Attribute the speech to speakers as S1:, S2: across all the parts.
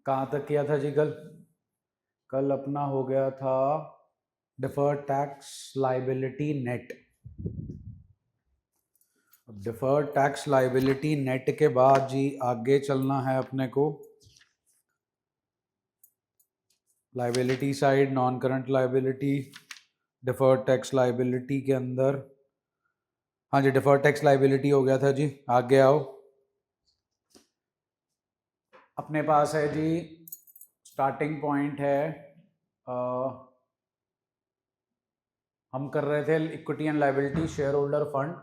S1: कहाँ तक किया था जी कल? कल अपना हो गया था deferred tax liability net. Deferred tax liability net के बाद जी आगे चलना है अपने को liability side, non current liability, deferred tax liability के अंदर। हाँ जी, डिफर्ड टैक्स लाइबिलिटी हो गया था जी। आगे आओ, अपने पास है जी स्टार्टिंग पॉइंट है हम कर रहे थे equity and liability, share holder fund,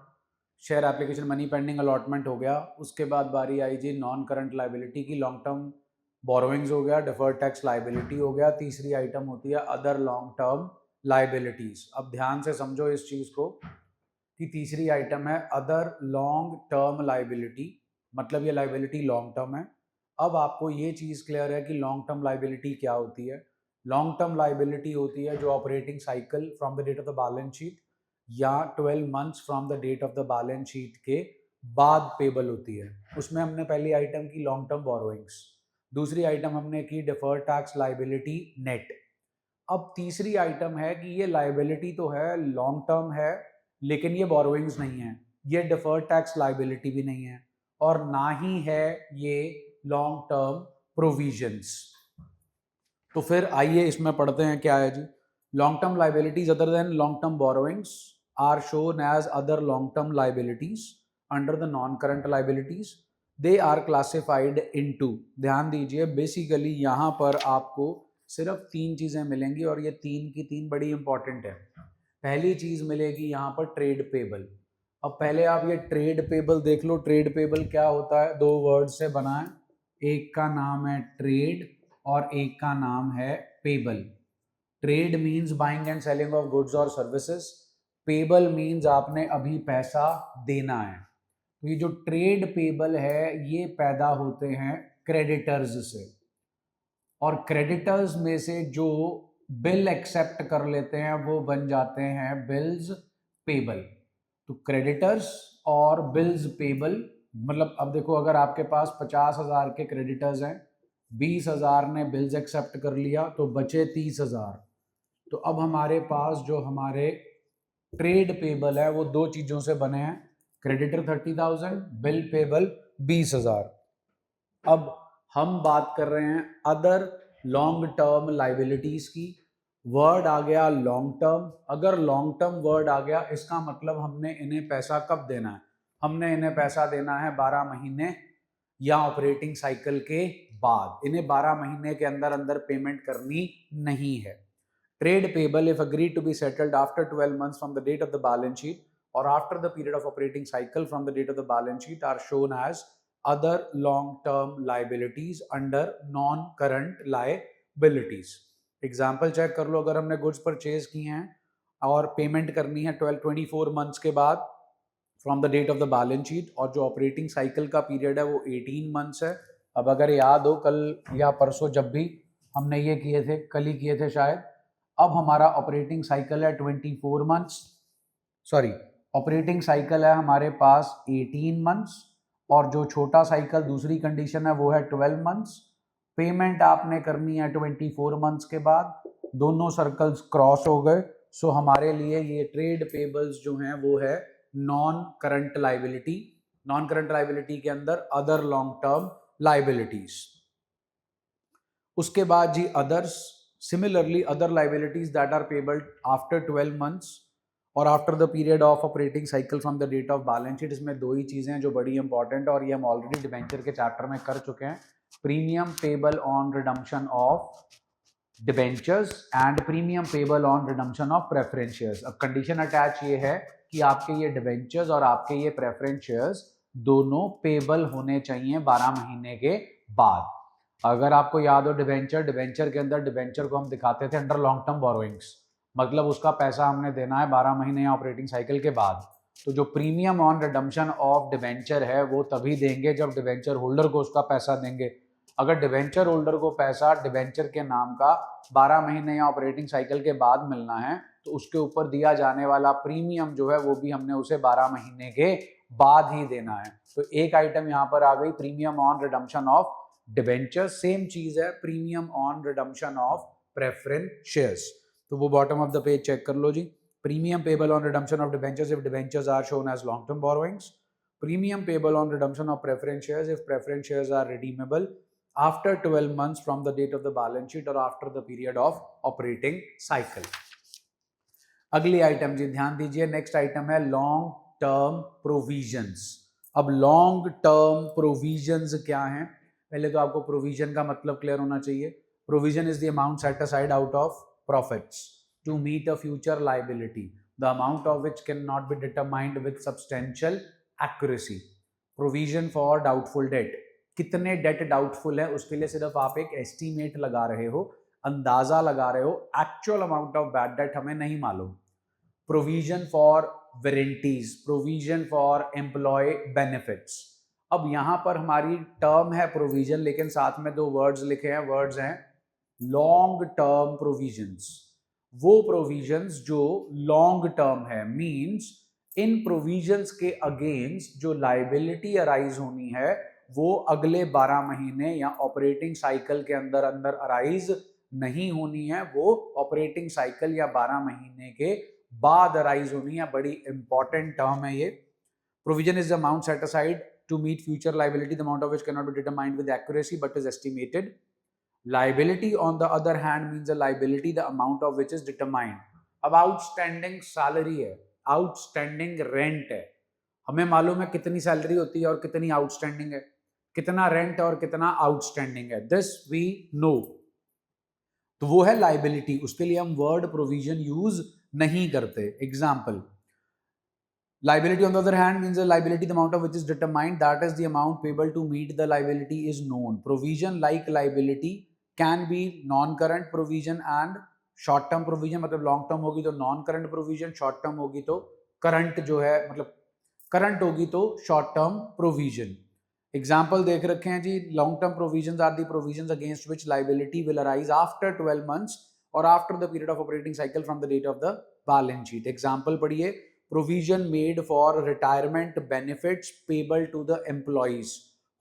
S1: share application, money pending, allotment हो गया। उसके बाद बारी आई जी नॉन करंट लाइबिलिटी की, लॉन्ग टर्म बोरोइंग्स हो गया, डिफर्ड टैक्स लाइबिलिटी हो गया। तीसरी आइटम होती है अदर लॉन्ग टर्म लाइबिलिटीज। अब ध्यान से समझो इस चीज को कि तीसरी आइटम है अदर लॉन्ग टर्म लाइबिलिटी, मतलब ये लाइबिलिटी लॉन्ग टर्म है। अब आपको ये चीज क्लियर है कि लॉन्ग टर्म लाइबिलिटी क्या होती है। लॉन्ग टर्म लाइबिलिटी होती है जो operating cycle from the date of the balance sheet या 12 months from the date of the balance sheet के बाद पेबल होती है। उसमें हमने पहली आइटम की लॉन्ग टर्म बोरोइंग्स, दूसरी आइटम हमने की डिफर्ड टैक्स लाइबिलिटी नेट। अब तीसरी आइटम है कि ये लाइबिलिटी तो है, लॉन्ग टर्म है, लेकिन ये बोरोइंग्स नहीं है, ये डिफर्ड टैक्स लाइबिलिटी भी नहीं है, और ना ही है ये लॉन्ग टर्म प्रोविजंस। तो फिर आइए इसमें पढ़ते हैं क्या है जी। Long term liabilities other than long term borrowings are shown as other long term liabilities under the non current liabilities. They are classified into, ध्यान दीजिए, बेसिकली यहाँ पर आपको सिर्फ तीन चीजें मिलेंगी और ये तीन की तीन बड़ी इंपॉर्टेंट है। पहली चीज मिलेगी यहाँ पर ट्रेड पेबल। अब पहले आप ये ट्रेड पेबल देख लो। ट्रेड पेबल क्या होता है? दो वर्ड से बना है, एक का नाम है ट्रेड और एक का नाम है payable. Trade means buying and selling of goods और सर्विसेज, पेबल मीन्स आपने अभी पैसा देना है। तो ये जो ट्रेड पेबल है ये पैदा होते हैं क्रेडिटर्स से, और क्रेडिटर्स में से जो बिल एक्सेप्ट कर लेते हैं वो बन जाते हैं बिल्स पेबल। तो क्रेडिटर्स और बिल्स पेबल, मतलब अब देखो, अगर आपके पास 50,000 के क्रेडिटर्स हैं, 20,000 ने बिल्स एक्सेप्ट कर लिया, तो बचे 30,000। तो अब हमारे पास जो हमारे ट्रेड पेबल है वो दो चीजों से बने हैं, क्रेडिटर 30,000, बिल पेबल 20,000। अब हम बात कर रहे हैं अदर लॉन्ग टर्म लाइबिलिटीज की। वर्ड आ गया लॉन्ग टर्म। अगर लॉन्ग टर्म वर्ड आ गया, इसका मतलब हमने इन्हें पैसा कब देना है? हमने इन्हें पैसा देना है 12 महीने या ऑपरेटिंग साइकिल के बाद। इन्हें 12 महीने के अंदर अंदर पेमेंट करनी नहीं है। Trade payable if agreed to be settled after 12 months from the date of the balance sheet or after the period of operating cycle from the date of the balance sheet are shown as other long-term liabilities under non-current liabilities. Example check कर लो, अगर हमने goods purchase किए हैं और payment करनी है 24 months के बाद from the date of the balance sheet, और जो ऑपरेटिंग साइकिल का पीरियड है वो 18 मंथ्स है। अब अगर याद हो कल या परसों जब भी हमने ये किए थे, कल ही किए थे शायद, अब हमारा ऑपरेटिंग साइकिल है 24 मंथ्स, सॉरी, ऑपरेटिंग साइकिल है हमारे पास 18 मंथ्स, और जो छोटा साइकिल दूसरी कंडीशन है वो है 12 मंथ्स। पेमेंट आपने करनी है 24 मंथ्स के बाद। दोनों सर्कल्स क्रॉस हो गए, सो हमारे लिए ये ट्रेड पेबल्स जो हैं वो है non current liability. Non current liability के अंदर अदर लॉन्ग टर्म लाइबिलिटीज। उसके बाद जी others, similarly other liabilities that are payable after 12 months और after the period of operating cycle from the date of balance sheet. इसमें दो ही चीजें हैं जो बड़ी इंपॉर्टेंट है और ये हम ऑलरेडी डिबेंचर के चैप्टर में कर चुके हैं। Premium payable on redemption of debentures and premium payable on redemption of preference shares. अब कंडीशन अटैच ये है कि आपके ये डिबेंचर्स और आपके ये प्रेफरेंस शेयर्स दोनों पेबल होने चाहिए 12 महीने के बाद। अगर आपको याद हो डिबेंचर के अंदर डिबेंचर को हम दिखाते थे अंडर लॉन्ग टर्म बोरोइंग्स, मतलब उसका पैसा हमने देना है 12 महीने या ऑपरेटिंग साइकिल के बाद। तो जो premium on redemption of debenture है वो तभी देंगे जब डिबेंचर होल्डर को उसका पैसा देंगे। अगर डिबेंचर होल्डर को पैसा डिबेंचर के नाम का 12 महीने या ऑपरेटिंग साइकिल के बाद मिलना है, तो उसके ऊपर दिया जाने वाला प्रीमियम जो है वो भी हमने उसे 12 महीने के बाद ही देना है। तो एक आइटम यहाँ पर आ गई, premium on redemption of debenture, same चीज है premium on redemption of preference shares. तो वो bottom of the page check कर लो जी, premium payable on redemption of debentures if debentures are shown as long term borrowings, premium payable on redemption of preference shares if preference shares are redeemable after 12 months from the date of the balance sheet or after the period of operating cycle। अगली item जी ध्यान दीजिए, next item है long term provisions. अब long term provisions क्या हैं? पहले तो आपको प्रोविजन का मतलब क्लियर होना चाहिए। Provision is the amount set aside out of profits to meet a future liability, the amount of which can not be determined with substantial accuracy. Provision for doubtful debt, कितने debt doubtful है उसके लिए सिर्फ आप एक estimate लगा रहे हो, अंदाजा लगा रहे हो, actual amount of bad debt हमें नहीं मालूम। Provision for warranties, provision for employee benefits. अब यहां पर हमारी टर्म है प्रोविजन, लेकिन साथ में दो वर्ड्स लिखे हैं, वर्ड्स हैं लॉन्ग टर्म प्रोविजंस। वो प्रोविजंस जो लॉन्ग टर्म है, मींस इन प्रोविजंस के अगेंस्ट जो लायबिलिटी अराइज होनी है वो अगले 12 महीने या ऑपरेटिंग साइकिल के अंदर अंदर अराइज नहीं होनी है, वो ऑपरेटिंग साइकिल या 12 महीने के बाद अराइज होनी है। बड़ी इंपॉर्टेंट टर्म है ये। Provision is the amount set aside to meet future liability, the amount of which can not be determined with accuracy but is estimated. Liability on the other hand means a liability the amount of which is determined। अब outstanding salary है, outstanding rent है, हमें मालूम है कितनी salary होती है और कितनी आउटस्टैंडिंग है, कितना रेंट और कितना आउटस्टैंडिंग है, दिस वी नो। तो वो है लाइबिलिटी, उसके लिए हम वर्ड प्रोविजन यूज नहीं करते। Example, liability on the other hand means a liability the amount of which is determined, that is the amount payable to meet the liability is known। provision like liability can be non current provision and short term provision, मतलब long term होगी तो non current provision, short term होगी तो current जो है मतलब current होगी तो short term provision। एग्जाम्पल देख रखे हैं जी, long term provisions are the provisions against which liability will arise after 12 months और after the period of operating cycle from the date of the balance sheet. Example पढ़िए, provision made for retirement benefits payable to the employees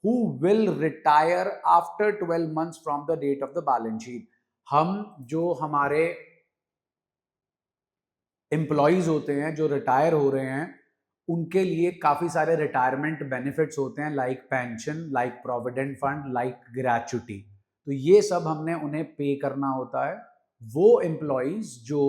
S1: who will retire after 12 months from the date of the balance sheet। हम जो हमारे employees होते हैं जो retire हो रहे हैं उनके लिए काफी सारे रिटायरमेंट बेनिफिट्स होते हैं, like pension, like provident fund, like gratuity. तो ये सब हमने उन्हें पे करना होता है। वो एम्प्लॉयज जो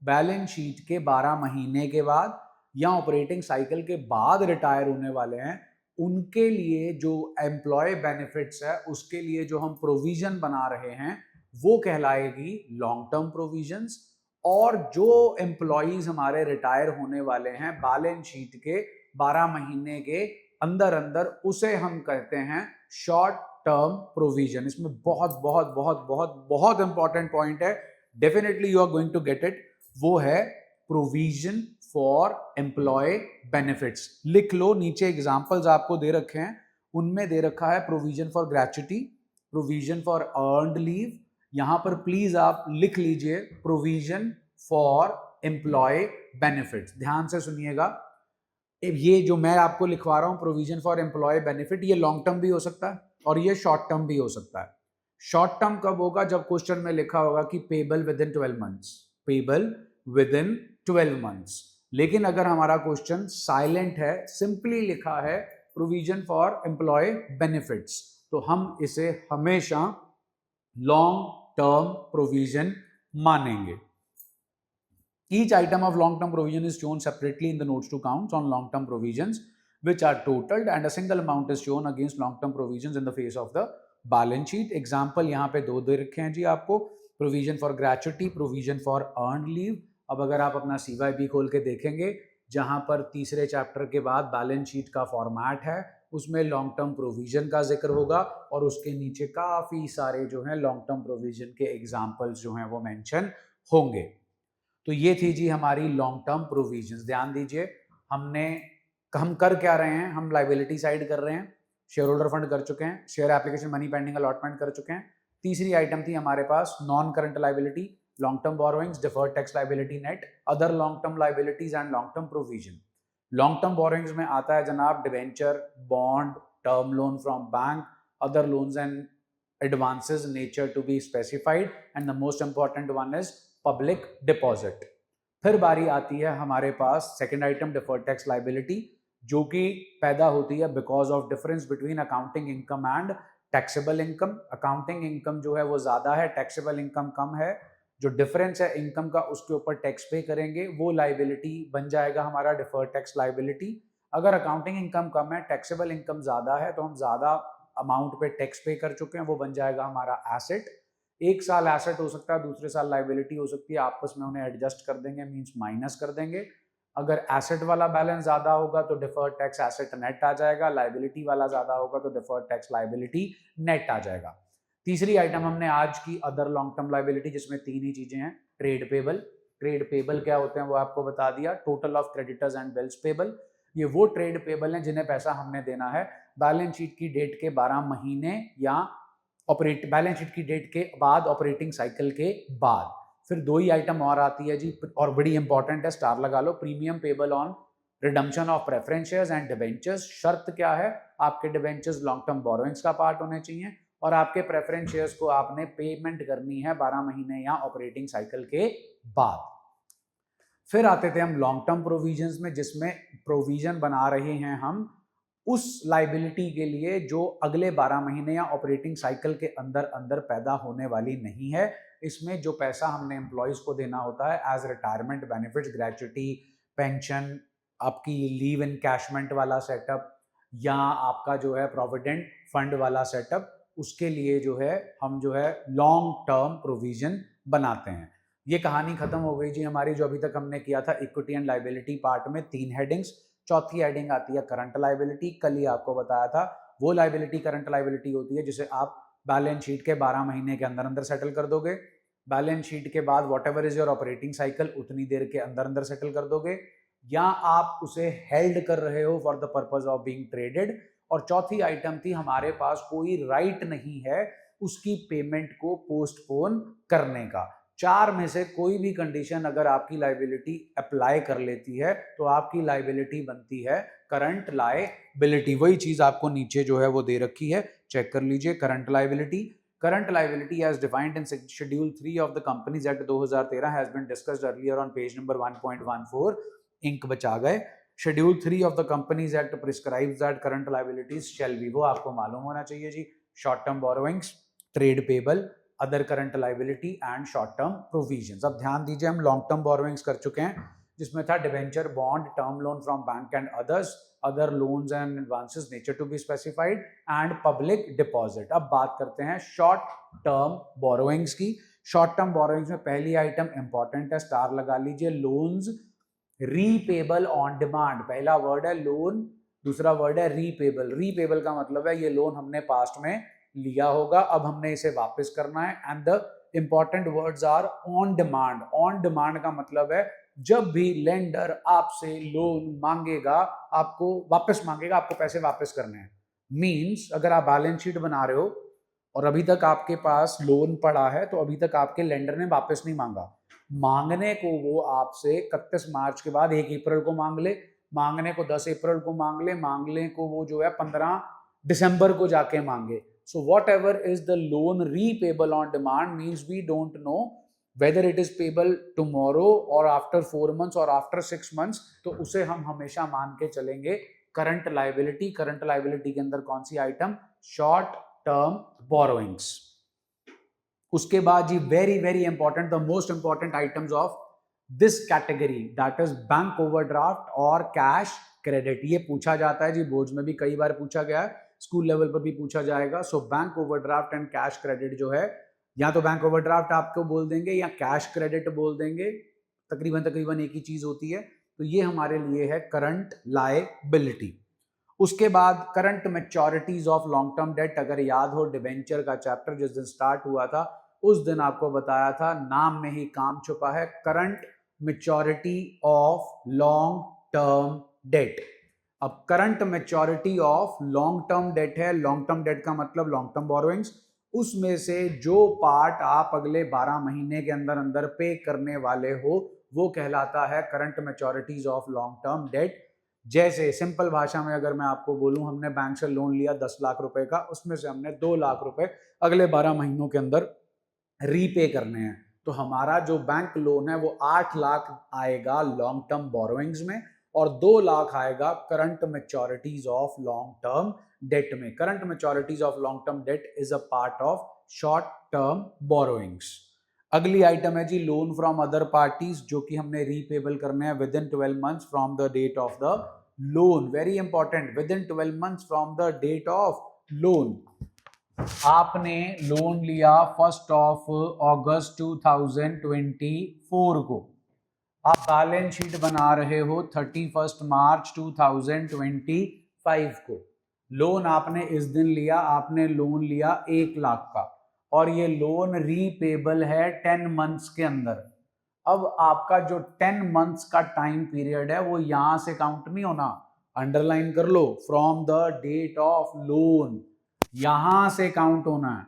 S1: बैलेंस शीट के 12 महीने के बाद या ऑपरेटिंग साइकिल के बाद रिटायर होने वाले हैं, उनके लिए जो एम्प्लॉय बेनिफिट्स है उसके लिए जो हम प्रोविजन बना रहे हैं वो कहलाएगी लॉन्ग टर्म प्रोविजंस। और जो एम्प्लॉयज हमारे रिटायर होने वाले हैं बैलेंस शीट के 12 महीने के अंदर अंदर, उसे हम कहते हैं शॉर्ट टर्म प्रोविजन। इसमें बहुत बहुत बहुत बहुत बहुत इंपॉर्टेंट पॉइंट है, definitely you are going to get it, वो है प्रोविजन फॉर एम्प्लॉय बेनिफिट्स। लिख लो, नीचे एग्जांपल्स आपको दे रखे हैं, उनमें दे रखा है provision for gratuity, provision for earned leave. यहां पर प्लीज आप लिख लीजिए प्रोविजन फॉर एम्प्लॉय बेनिफिट्स। ध्यान से सुनिएगा, ये जो मैं आपको लिखवा रहा हूं प्रोविजन फॉर एम्प्लॉय बेनिफिट, ये लॉन्ग टर्म भी हो सकता है और ये शॉर्ट टर्म भी हो सकता है। शॉर्ट टर्म कब होगा? जब क्वेश्चन में लिखा होगा कि payable within 12 months, payable within 12 months. लेकिन अगर हमारा क्वेश्चन साइलेंट है, सिंपली लिखा है प्रोविजन फॉर एम्प्लॉय बेनिफिट्स, तो हम इसे हमेशा लॉन्ग टर्म प्रोविजन मानेंगे। Each item of long-term provision is shown separately in the notes to accounts on long-term provisions, which are totaled, and a single amount is shown against long-term provisions in the face of the balance sheet। Example यहाँ पे दो दे रखे हैं जी आपको, provision for gratuity, provision for earned leave। अब अगर आप अपना CYB खोल के देखेंगे, जहाँ पर तीसरे चैप्टर के बाद बैलेंस शीट का फॉर्मेट है, उसमें लॉन्ग टर्म प्रोविजन का जिक्र होगा और उसके नीचे काफ़ी सारे जो हैं लॉन्ग टर्म प्रोविजन के एग्जाम्पल्स जो हैं वो मेंशन होंगे। तो ये थी जी हमारी लॉन्ग टर्म प्रोविजंस। ध्यान दीजिए, हम कर क्या रहे हैं? हम लायबिलिटी साइड कर रहे हैं, शेयर होल्डर फंड कर चुके हैं, share application money pending allotment कर चुके हैं। तीसरी आइटम थी हमारे पास non current liability, long term borrowings, deferred tax liability net, other long term liabilities and long term provision. लॉन्ग टर्म बोरोइंग्स में आता है जनाब debenture, bond, term loan from bank, other loans and advances nature to be specified, and the most important one is public deposit. फिर बारी आती है हमारे पास second item deferred tax liability, जो कि पैदा होती है because of difference between accounting income and taxable income. Accounting income जो है वो ज्यादा है, टैक्सेबल इनकम कम है, जो डिफरेंस है इनकम का उसके ऊपर टैक्स पे करेंगे, वो लाइबिलिटी बन जाएगा हमारा डिफर्ड टैक्स लाइबिलिटी। अगर अकाउंटिंग इनकम कम है, टैक्सेबल इनकम ज्यादा है, तो हम ज्यादा अमाउंट पे टैक्स पे कर चुके हैं, वो बन जाएगा हमारा एसेट। एक साल एसेट हो सकता है, दूसरे साल लाइबिलिटी हो सकती है, आपस में उन्हें एडजस्ट कर देंगे, मींस माइनस कर देंगे। अगर एसेट वाला बैलेंस ज्यादा होगा तो डिफर्ड टैक्स एसेट नेट आ जाएगा, लाइबिलिटी वाला ज्यादा होगा तो डिफर्ड टैक्स लाइबिलिटी नेट आ जाएगा। तीसरी आइटम हमने आज की अदर लॉन्ग टर्म लाइबिलिटी, जिसमें तीन ही चीजें हैं। ट्रेड पेबल, ट्रेड पेबल क्या होते हैं वो आपको बता दिया। Total of creditors and bills payable, ये वो ट्रेड पेबल हैं जिन्हें पैसा हमने देना है बैलेंस शीट की डेट के 12 महीने या बैलेंस शीट की डेट के बाद, ऑपरेटिंग साइकिल के बाद। फिर दो ही आइटम और आती है जी, और बड़ी इंपॉर्टेंट है, स्टार लगा लो। Premium payable on redemption of preference shares and debentures. शर्त क्या है, आपके डिबेंचर्स लॉन्ग टर्म बोरोइंग्स का पार्ट होने चाहिए और आपके प्रेफरेंस शेयर्स को आपने पेमेंट करनी है 12 महीने या ऑपरेटिंग साइकिल के बाद। फिर आते थे हम लॉन्ग टर्म प्रोविजंस में, जिसमें प्रोविजन बना रहे हैं हम उस लाइबिलिटी के लिए जो अगले 12 महीने या ऑपरेटिंग साइकिल के अंदर अंदर पैदा होने वाली नहीं है। इसमें जो पैसा हमने एम्प्लॉयज को देना होता है as retirement benefits, gratuity, pension, आपकी लीव इनकैशमेंट वाला सेटअप, या आपका जो है प्रोविडेंट फंड वाला सेटअप, उसके लिए जो है हम जो है लॉन्ग टर्म प्रोविजन बनाते हैं। ये कहानी खत्म हो गई जी हमारी, जो अभी तक हमने किया था इक्विटी एंड लाइबिलिटी पार्ट में 3 हेडिंग्स। चौथी हेडिंग आती है करंट लाइबिलिटी। कल ही आपको बताया था वो लाइबिलिटी करंट लाइबिलिटी होती है जिसे आप बैलेंस शीट के 12 महीने के अंदर अंदर सेटल कर दोगे। बैलेंस शीट के बाद what ever is your operating cycle, उतनी देर के अंदर अंदर सेटल कर दोगे, या आप उसे हेल्ड कर रहे हो for the purpose of being traded. और चौथी आइटम थी, हमारे पास कोई राइट नहीं है उसकी पेमेंट को पोस्टपोन करने का। 4 में से कोई भी कंडीशन अगर आपकी लाइबिलिटी अप्लाई कर लेती है तो आपकी लाइबिलिटी बनती है करंट लाइबिलिटी। वही चीज आपको नीचे जो है वो दे रखी है, चेक कर लीजिए। Current liability, current liability as defined in schedule 3 of the Companies Act 2013 has been discussed earlier on page number 1.14. इंक बचा गए। Schedule 3 of the companies act prescribes that current liabilities shall be, वो आपको मालूम होना चाहिए जी। Short term borrowings, trade payable, other current liability and short term provisions. अब ध्यान दीजिए, हम लॉन्ग टर्म बोरोइंग्स कर चुके हैं, जिसमें था debenture, bond, term loan from bank and others, other loans and advances nature to be specified, and public deposit. अब बात करते हैं शॉर्ट टर्म बोरोइंग्स की। शॉर्ट टर्म बोरोइंग्स में पहली आइटम इंपॉर्टेंट है, स्टार लगा लीजिए, लोन्स रीपेबल ऑन डिमांड। पहला वर्ड है लोन, दूसरा वर्ड है रीपेबल। रीपेबल का मतलब है ये लोन हमने पास्ट में लिया होगा, अब हमने इसे वापस करना है। And the important words are on demand. On demand का मतलब है जब भी लेंडर आपसे लोन मांगेगा, आपको वापस मांगेगा, आपको पैसे वापस करने हैं। मींस अगर आप बैलेंस शीट बना रहे हो और अभी तक आपके पास लोन पड़ा है, तो अभी तक आपके लेंडर ने वापस नहीं मांगा। मांगने को वो आपसे 31 मार्च के बाद 1 अप्रैल को मांग ले, मांगने को 10 अप्रैल को मांग ले, मांगने को वो जो है 15 दिसंबर को जाके मांगे। So whatever is the loan repayable on demand means we don't know whether it is payable tomorrow or after 4 months or after 6 months, तो उसे हम हमेशा मान के चलेंगे करंट लाइबिलिटी। करंट लाइबिलिटी के अंदर कौन सी आइटम, शॉर्ट टर्म बोरोइंग्स। उसके बाद जी very very important, the most important items of this category, that is bank overdraft और कैश क्रेडिट। ये पूछा जाता है जी, बोर्ड्स में भी कई बार पूछा गया है, स्कूल लेवल पर भी पूछा जाएगा। So bank overdraft and cash credit जो है, या तो बैंक ओवरड्राफ्ट आपको बोल देंगे या कैश क्रेडिट बोल देंगे, तकरीबन एक ही चीज होती है। तो ये हमारे लिए है करंट लायबिलिटी। उसके बाद current maturities of long term date. अगर याद हो डिबेंचर का चैप्टर जिस दिन स्टार्ट हुआ था, उस दिन आपको बताया था नाम में ही काम छुपा है, current maturity of long term debt. अब current maturity of long term debt है, लॉन्ग टर्म डेट का मतलब लॉन्ग टर्म बोरोइंग्स, उसमें से जो पार्ट आप अगले 12 महीने के अंदर अंदर पे करने वाले हो वो कहलाता है current maturities of long term date. जैसे सिंपल भाषा में अगर मैं आपको बोलूं, हमने बैंक से लोन लिया 10 लाख रुपए का, उसमें से हमने 2 लाख रुपए अगले 12 महीनों के अंदर रीपे करने हैं, तो हमारा जो बैंक लोन है वो 8 लाख आएगा लॉन्ग टर्म बोरोइंग्स में और 2 लाख आएगा current maturities of long term debt में। Current maturities of long term debt is a part of short term borrowings. अगली आइटम है जी लोन फ्रॉम अदर पार्टीज, जो कि हमने रीपेबल करने हैं within 12 months from the date of the loan. Very important, within 12 months from the date of loan. आपने loan लिया 1 अगस्त 2024 को, आप बैलेंस शीट बना रहे हो 31 मार्च 2025 को। लोन आपने इस दिन लिया, आपने लोन लिया 1 लाख का और ये लोन रीपेबल है 10 मंथ्स के अंदर। अब आपका जो 10 मंथ्स का टाइम पीरियड है वो यहां से काउंट नहीं होना, अंडरलाइन कर लो, from the date of loan यहां से काउंट होना है।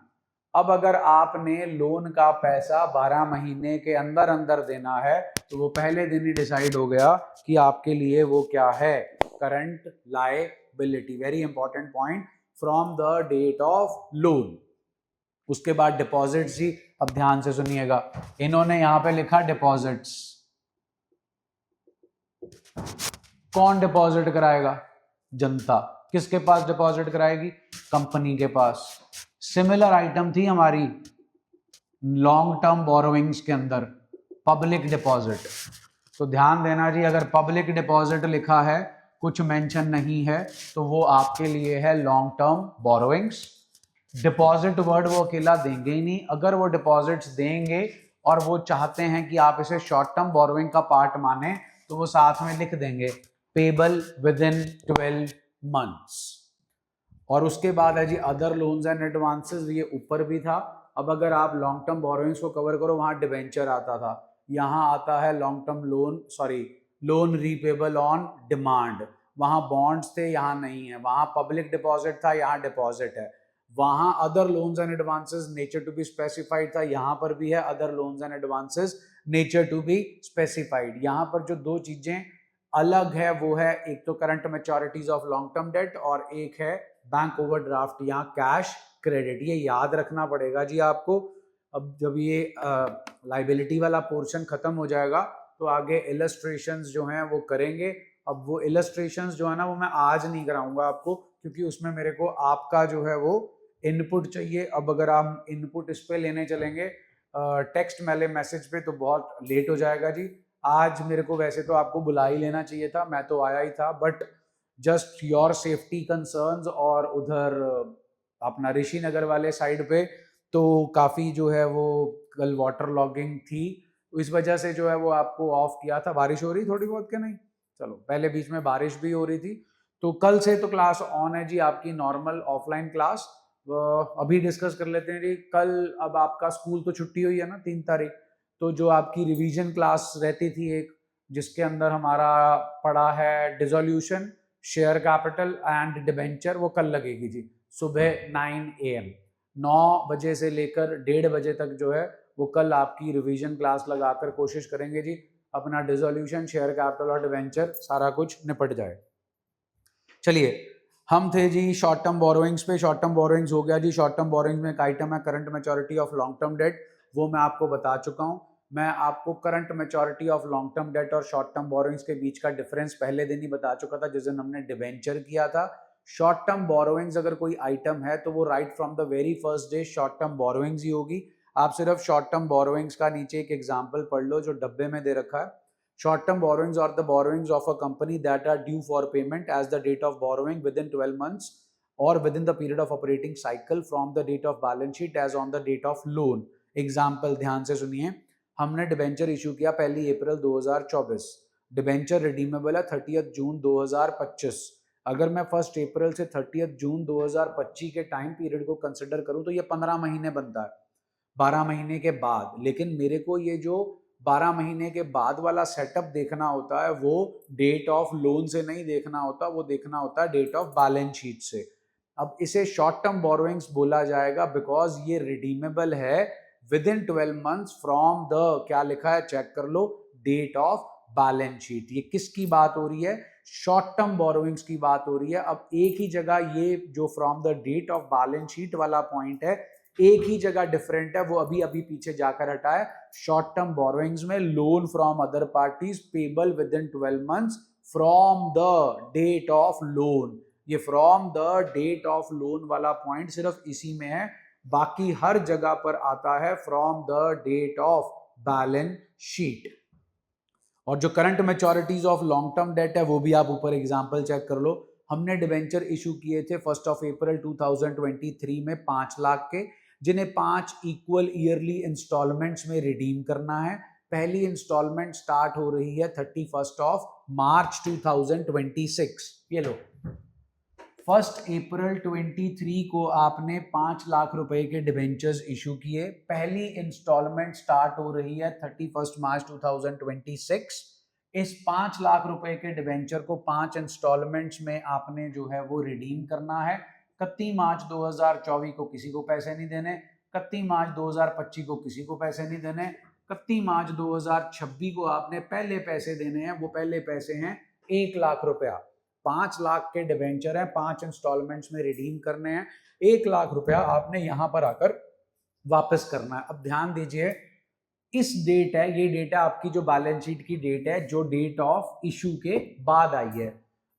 S1: अब अगर आपने लोन का पैसा 12 महीने के अंदर अंदर देना है तो वो पहले दिन ही डिसाइड हो गया कि आपके लिए वो क्या है, current liability. Very important point, from the date of loan. उसके बाद डिपॉजिट्स जी, अब ध्यान से सुनिएगा, इन्होंने यहां पे लिखा डिपॉजिट्स। कौन डिपॉजिट कराएगा? जनता। किसके पास डिपॉजिट कराएगी? कंपनी के पास। सिमिलर आइटम थी हमारी लॉन्ग टर्म बोरोइंग्स के अंदर, पब्लिक डिपॉजिट। तो ध्यान देना जी, अगर पब्लिक डिपॉजिट लिखा है, कुछ मेंशन नहीं है, तो वो आपके लिए है long term borrowings. Deposit word वो अकेला देंगे ही नहीं, अगर वो डिपॉजिट्स देंगे और वो चाहते हैं कि आप इसे शॉर्ट टर्म बोरोइंग का पार्ट माने, तो वो साथ में लिख देंगे पेबल विद इन 12 मंथ्स। और उसके बाद है जी अदर लोन्स एंड एडवांसेस, ये ऊपर भी था। अब अगर आप लॉन्ग टर्म बोरोइंग्स को कवर करो, वहां डिबेंचर आता था, यहाँ आता है long term loan, sorry loan repayable on demand. वहां बॉन्ड्स थे, यहाँ नहीं है। वहां पब्लिक डिपॉजिट था, यहाँ डिपॉजिट है। वहां other loans and advances nature to be specified था, यहाँ पर भी है other loans and advances nature to be specified. यहाँ पर जो दो चीजें अलग है वो है, एक तो current maturities of long term date और एक है बैंक ओवरड्राफ्ट या कैश क्रेडिट। ये याद रखना पड़ेगा जी आपको। अब जब ये लाइबिलिटी वाला पोर्शन खत्म हो जाएगा तो आगे इलस्ट्रेशंस जो हैं वो करेंगे। अब वो इलस्ट्रेशंस जो है ना, वो मैं आज नहीं कराऊंगा आपको, क्योंकि उसमें मेरे को आपका जो है वो इनपुट चाहिए। अब अगर आप इनपुट इस पे लेने चलेंगे टेक्स्ट वाले मैसेज पे, तो बहुत लेट हो जाएगा जी। आज मेरे को वैसे तो आपको बुला ही लेना चाहिए था, मैं तो आया ही था, but just your safety concerns, और उधर अपना ऋषि नगर वाले साइड पे तो काफ़ी जो है वो कल वाटर लॉगिंग थी, इस वजह से जो है वो आपको ऑफ किया था। बारिश हो रही थोड़ी बहुत के नहीं, चलो पहले बीच में बारिश भी हो रही थी। तो कल से तो क्लास ऑन है जी, आपकी नॉर्मल ऑफलाइन क्लास। अभी डिस्कस कर लेते हैं जी। कल अब आपका स्कूल तो छुट्टी हुई है ना 3 तारीख, तो जो आपकी रिवीजन क्लास रहती थी एक, जिसके अंदर हमारा पढ़ा है dissolution, share capital and debenture, वो कल लगेगी जी सुबह 9 AM। 9 बजे से लेकर 1:30 बजे तक जो है वो कल आपकी रिवीजन क्लास लगाकर कोशिश करेंगे जी अपना डिसोल्यूशन, शेयर कैपिटल और डिबेंचर सारा कुछ निपट जाए। चलिए, हम थे जी शॉर्ट टर्म बोरोइंग्स पे। शॉर्ट टर्म बोरोइंग्स हो गया जी। शॉर्ट टर्म बोरोइंग्स में एक आइटम है current maturity of long term date, वो मैं आपको बता चुका हूं। मैं आपको current maturity of long term date और शॉर्ट टर्म बोरोइंग्स के बीच का डिफरेंस पहले दिन ही बता चुका था, जिस दिन हमने डिवेंचर किया था। शॉर्ट टर्म बोरोइंग्स अगर कोई आइटम है तो वो right from the very first day short term borrowings ही होगी। आप सिर्फ शॉर्ट टर्म बोरोइंग्स का नीचे एक एग्जाम्पल पढ़ लो जो डब्बे में दे रखा है। Short term borrowings are the borrowings of a company that are due for payment as the date of borrowing within 12 months or within the period of operating cycle from the date of balance sheet as on the date of loan. Example ध्यान से सुनिए, हमने debenture issue किया 1 अप्रैल 2024, debenture redeemable है 30 जून 2025। अगर मैं 1 अप्रैल से 30 जून 2025 के टाइम पीरियड को कंसिडर करूं तो ये 15 महीने बनता है, 12 महीने के बाद। लेकिन मेरे को ये जो 12 महीने के बाद वाला सेटअप देखना होता है वो डेट ऑफ लोन से नहीं देखना होता, वो देखना होता है डेट ऑफ बैलेंस शीट से। अब इसे शॉर्ट टर्म बोरोइंग्स बोला जाएगा बिकॉज ये रिडीमेबल है with in 12 months from the, क्या लिखा है चेक कर लो, डेट ऑफ बैलेंस शीट। ये किसकी बात हो रही है? शॉर्ट टर्म बोरोइंग्स की बात हो रही है। अब एक ही जगह ये जो from the date of balance sheet वाला पॉइंट है, एक ही जगह डिफरेंट है, वो अभी अभी पीछे जाकर हटा है। शॉर्ट टर्म बोरोइंग्स में loan from other parties payable within 12 months from the date of loan. ये from the date of loan वाला पॉइंट सिर्फ इसी में है, बाकी हर जगह पर आता है from the date of balance sheet. और जो current maturities of long term debt है वो भी आप ऊपर एग्जांपल चेक कर लो। हमने डिबेंचर इशू किए थे 1 अप्रैल 2023 में 5 लाख के, जिन्हें 5 इक्वल ईयरली इंस्टॉलमेंट्स में रिडीम करना है। पहली इंस्टॉलमेंट स्टार्ट हो रही है 31 मार्च 2026। ये लो, 1 अप्रैल 23 को आपने 5 लाख रुपए के डिबेंचर्स इशू किए। पहली इंस्टॉलमेंट स्टार्ट हो रही है 31 मार्च 2026। इस 5 लाख रुपए के डिबेंचर को 5 इंस्टॉलमेंट्स में आपने जो है वो रिडीम करना है। 31 मार्च 2024 को किसी को पैसे नहीं देने, 31 मार्च 2025 को किसी को पैसे नहीं देने, 31 मार्च 2026 को आपने पहले पैसे देने हैं। वो पहले पैसे हैं 1 लाख रुपया। 5 लाख के डिबेंचर हैं, 5 इंस्टॉलमेंट्स में रिडीम करने हैं, 1 लाख रुपया आपने यहां पर आकर वापस करना है। अब ध्यान दीजिए, इस डेट है, ये डेट है आपकी जो बैलेंस शीट की डेट है, जो डेट ऑफ इशू के बाद आई है।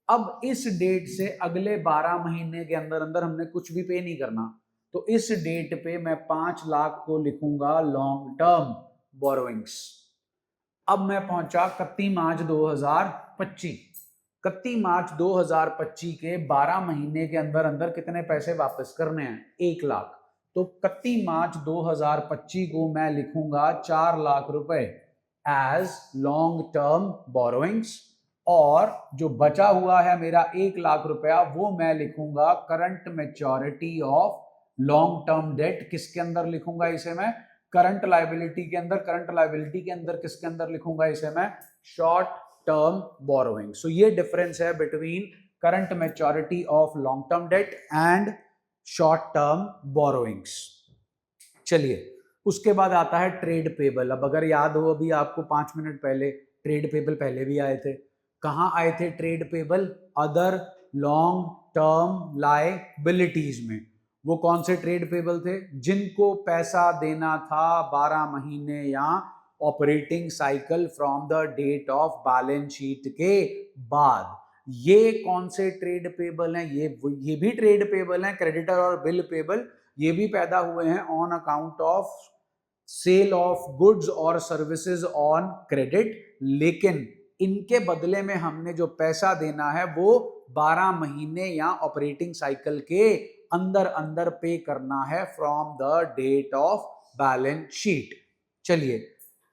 S1: अब इस डेट से अगले 12 महीने के अंदर अंदर हमने कुछ भी पे नहीं करना, तो इस डेट पे मैं 5 लाख को लिखूंगा लॉन्ग टर्म बोरोइंग्स। अब मैं पहुंचा 31 मार्च 2025। 31 मार्च 2025 के 12 महीने के अंदर अंदर कितने पैसे वापस करने हैं? 1 लाख। तो 31 मार्च 2025 को मैं लिखूंगा 4 लाख रुपए एज लॉन्ग टर्म बोरोइंग्स, और जो बचा हुआ है मेरा 1 लाख रुपया वो मैं लिखूंगा current maturity of long term date. किसके अंदर लिखूंगा इसे मैं? करंट लायबिलिटी के अंदर। करंट लायबिलिटी के अंदर किसके अंदर लिखूंगा इसे मैं? Short term borrowing. सो ये डिफरेंस है between current maturity of long term date and short term borrowings. चलिए, उसके बाद आता है ट्रेड पेबल। अब अगर याद हो, अभी आपको 5 मिनट पहले ट्रेड पेबल पहले भी आए थे। कहां आए थे trade payable? Other long term liabilities में। वो कौन से ट्रेड पेबल थे? जिनको पैसा देना था 12 महीने या operating cycle from the date of balance sheet के बाद। ये कौन से ट्रेड पेबल हैं? ये भी ट्रेड पेबल हैं, क्रेडिटर और बिल पेबल। ये भी पैदा हुए हैं on account of sale of goods और सर्विसेज ऑन क्रेडिट, लेकिन इनके बदले में हमने जो पैसा देना है वो 12 महीने या ऑपरेटिंग साइकिल के अंदर अंदर पे करना है from the date of balance sheet. चलिए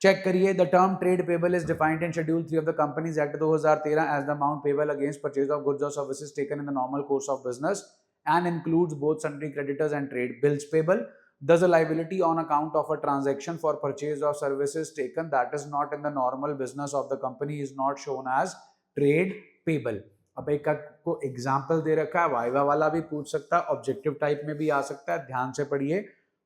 S1: चेक करिए। The term trade payable is defined in schedule 3 of the companies act 2013 as the amount payable against purchase of goods और services taken in the normal course of business and includes both sundry creditors and trade bills payable. Thus, a liability on account of a transaction for purchase of services taken that is not in the normal business of the company is not shown as trade payable. अब एक को example दे रखा है, viva वाला भी पूछ सकता है, ऑब्जेक्टिव टाइप में भी आ सकता है। ध्यान से पढ़िए।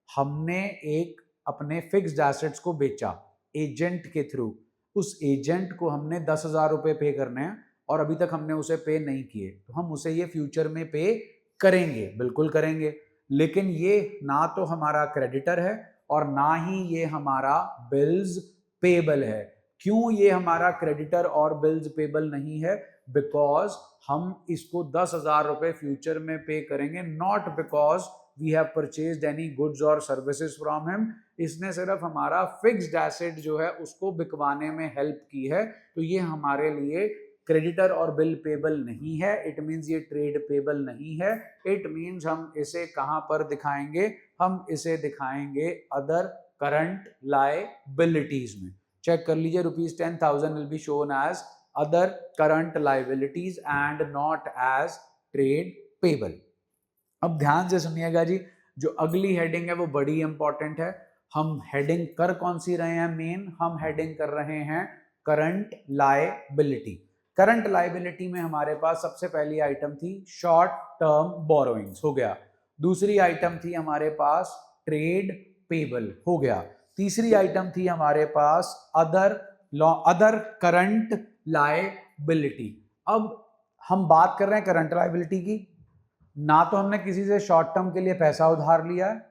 S1: हमने एक अपने फिक्स्ड एसेट्स को बेचा एजेंट के थ्रू। उस एजेंट को हमने 10,000 रुपए पे करने हैं और अभी तक हमने उसे पे नहीं किए, तो हम उसे ये फ्यूचर में पे करेंगे, बिल्कुल करेंगे। लेकिन ये ना तो हमारा क्रेडिटर है और ना ही ये हमारा बिल्स पेबल है। क्यों ये हमारा क्रेडिटर और बिल्स पेबल नहीं है? बिकॉज हम इसको 10,000 रुपए फ्यूचर में पे करेंगे, not because we have purchased any goods और सर्विसेज फ्रॉम हिम। इसने सिर्फ हमारा फिक्स्ड एसेट जो है उसको बिकवाने में हेल्प की है, तो ये हमारे लिए क्रेडिटर और बिल पेबल नहीं है। इट मीन्स ये ट्रेड पेबल नहीं है। इट मीन्स हम इसे कहां पर दिखाएंगे? हम इसे दिखाएंगे अदर करंट लायबिलिटीज में। चेक कर लीजिए, ₹10,000 will be shown as other current liabilities and not as trade payable. अब ध्यान से सुनिएगा जी, जो अगली हेडिंग है वो बड़ी इंपॉर्टेंट है। हम हेडिंग कर कौन सी रहे हैं? मेन हम हेडिंग कर रहे हैं करंट लायबिलिटी। करंट लायबिलिटी में हमारे पास सबसे पहली आइटम थी शॉर्ट टर्म बोरोइंग्स, हो गया। दूसरी आइटम थी हमारे पास ट्रेड पेबल, हो गया। तीसरी आइटम थी हमारे पास अदर अदर करंट लायबिलिटी। अब हम बात कर रहे हैं करंट लायबिलिटी की, ना तो हमने किसी से शॉर्ट टर्म के लिए पैसा उधार लिया है,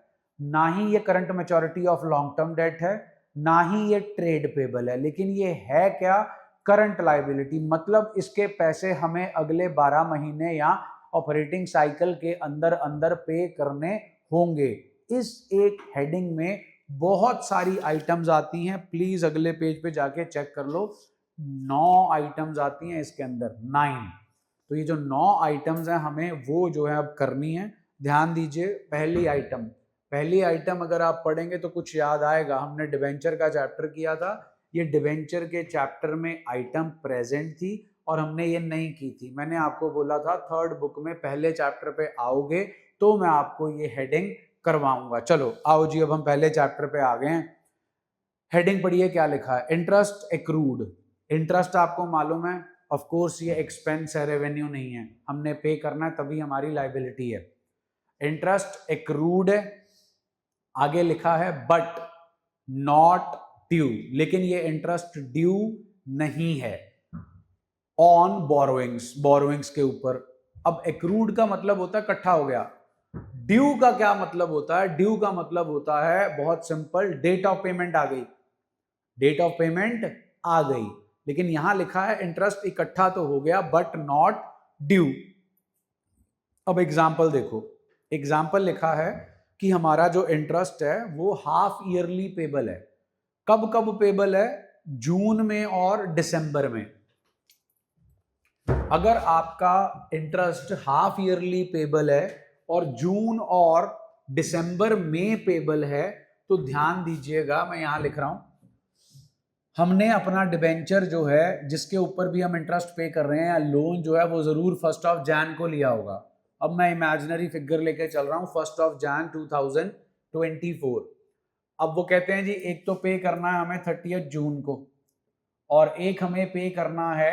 S1: ना ही ये current maturity of long term debt है, ना ही ये ट्रेड पेबल है, लेकिन ये है क्या, करंट लायबिलिटी। मतलब इसके पैसे हमें अगले 12 महीने या ऑपरेटिंग साइकिल के अंदर अंदर पे करने होंगे। इस एक हेडिंग में बहुत सारी आइटम्स आती हैं, प्लीज अगले पेज पे जाके चेक कर लो। 9 आइटम्स आती हैं इसके अंदर, 9। तो ये जो 9 आइटम्स हैं हमें वो जो है अब करनी है। ध्यान दीजिए, पहली आइटम अगर आप पढ़ेंगे तो कुछ याद आएगा। हमने डिवेंचर का चैप्टर किया था, ये डिवेंचर के चैप्टर में आइटम प्रेजेंट थी और हमने ये नहीं की थी। मैंने आपको बोला था थर्ड बुक में पहले चैप्टर पे आओगे तो मैं आपको ये हेडिंग करवाऊंगा। चलो आओ जी, अब हम पहले चैप्टर पे आ गए हैं। हेडिंग पढ़िए क्या लिखा है, इंटरेस्ट एक्रूड। इंटरेस्ट आपको मालूम है, ऑफ कोर्स ये एक्सपेंस है, रेवेन्यू नहीं है, हमने पे करना है तभी हमारी लायबिलिटी है। इंटरेस्ट एक्रूड है, आगे लिखा है बट नॉट ड्यू, लेकिन ये इंटरेस्ट ड्यू नहीं है ऑन बोरोइंग्स के ऊपर। अब एक्रूड का मतलब होता है इकट्ठा हो गया। ड्यू का क्या मतलब होता है, ड्यू का मतलब होता है बहुत सिंपल, डेट ऑफ पेमेंट आ गई, डेट ऑफ पेमेंट आ गई। लेकिन यहां लिखा है इंटरेस्ट इकट्ठा तो हो गया बट नॉट ड्यू। अब एग्जाम्पल देखो, एग्जाम्पल लिखा है कि हमारा जो इंटरेस्ट है वो हाफ ईयरली पेबल है। कब कब पेबल है, जून में और दिसंबर में। अगर आपका इंटरेस्ट हाफ ईयरली पेबल है और जून और दिसंबर में पेबल है तो ध्यान दीजिएगा, मैं यहां लिख रहा हूं, हमने अपना डिबेंचर जो है जिसके ऊपर भी हम इंटरेस्ट पे कर रहे हैं या लोन जो है वो जरूर 1 जनवरी को लिया होगा। अब मैं इमेजिनरी फिगर लेके चल रहा हूं, 1 जनवरी 2024। अब वो कहते हैं जी एक तो पे करना है हमें 30 जून को और एक हमें पे करना है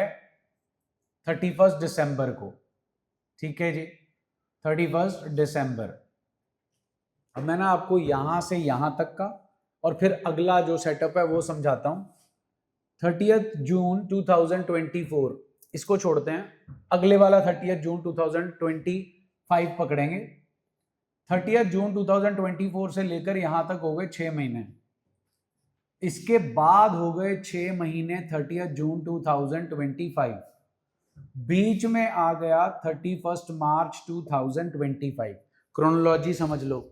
S1: 31 दिसंबर को। ठीक है जी, 31 दिसंबर। अब मैं ना आपको यहां से यहां तक का और फिर अगला जो सेटअप है वो समझाता हूं। 30 जून 2024 इसको छोड़ते हैं, अगले वाला 30 जून 2025 पकड़ेंगे। 30 जून 2024 से लेकर यहां तक हो गए 6 महीने। इसके बाद हो गए 6 महीने 30 जून 2025। बीच में आ गया 31 मार्च 2025। क्रोनोलॉजी समझ लो,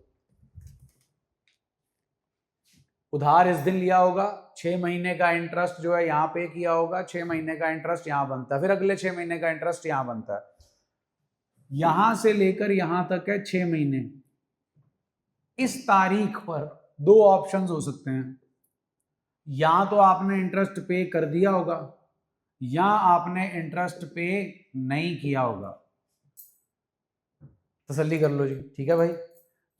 S1: उधार इस दिन लिया होगा, 6 महीने का इंटरेस्ट जो है यहां पे किया होगा, 6 महीने का इंटरेस्ट यहां बनता है, फिर अगले 6 महीने का इंटरेस्ट यहां बनता है। यहां से लेकर यहां तक है 6 महीने। इस तारीख पर 2 ऑप्शंस हो सकते हैं, या तो आपने इंटरेस्ट पे कर दिया होगा या आपने इंटरेस्ट पे नहीं किया होगा। तसल्ली कर लो जी, ठीक है भाई।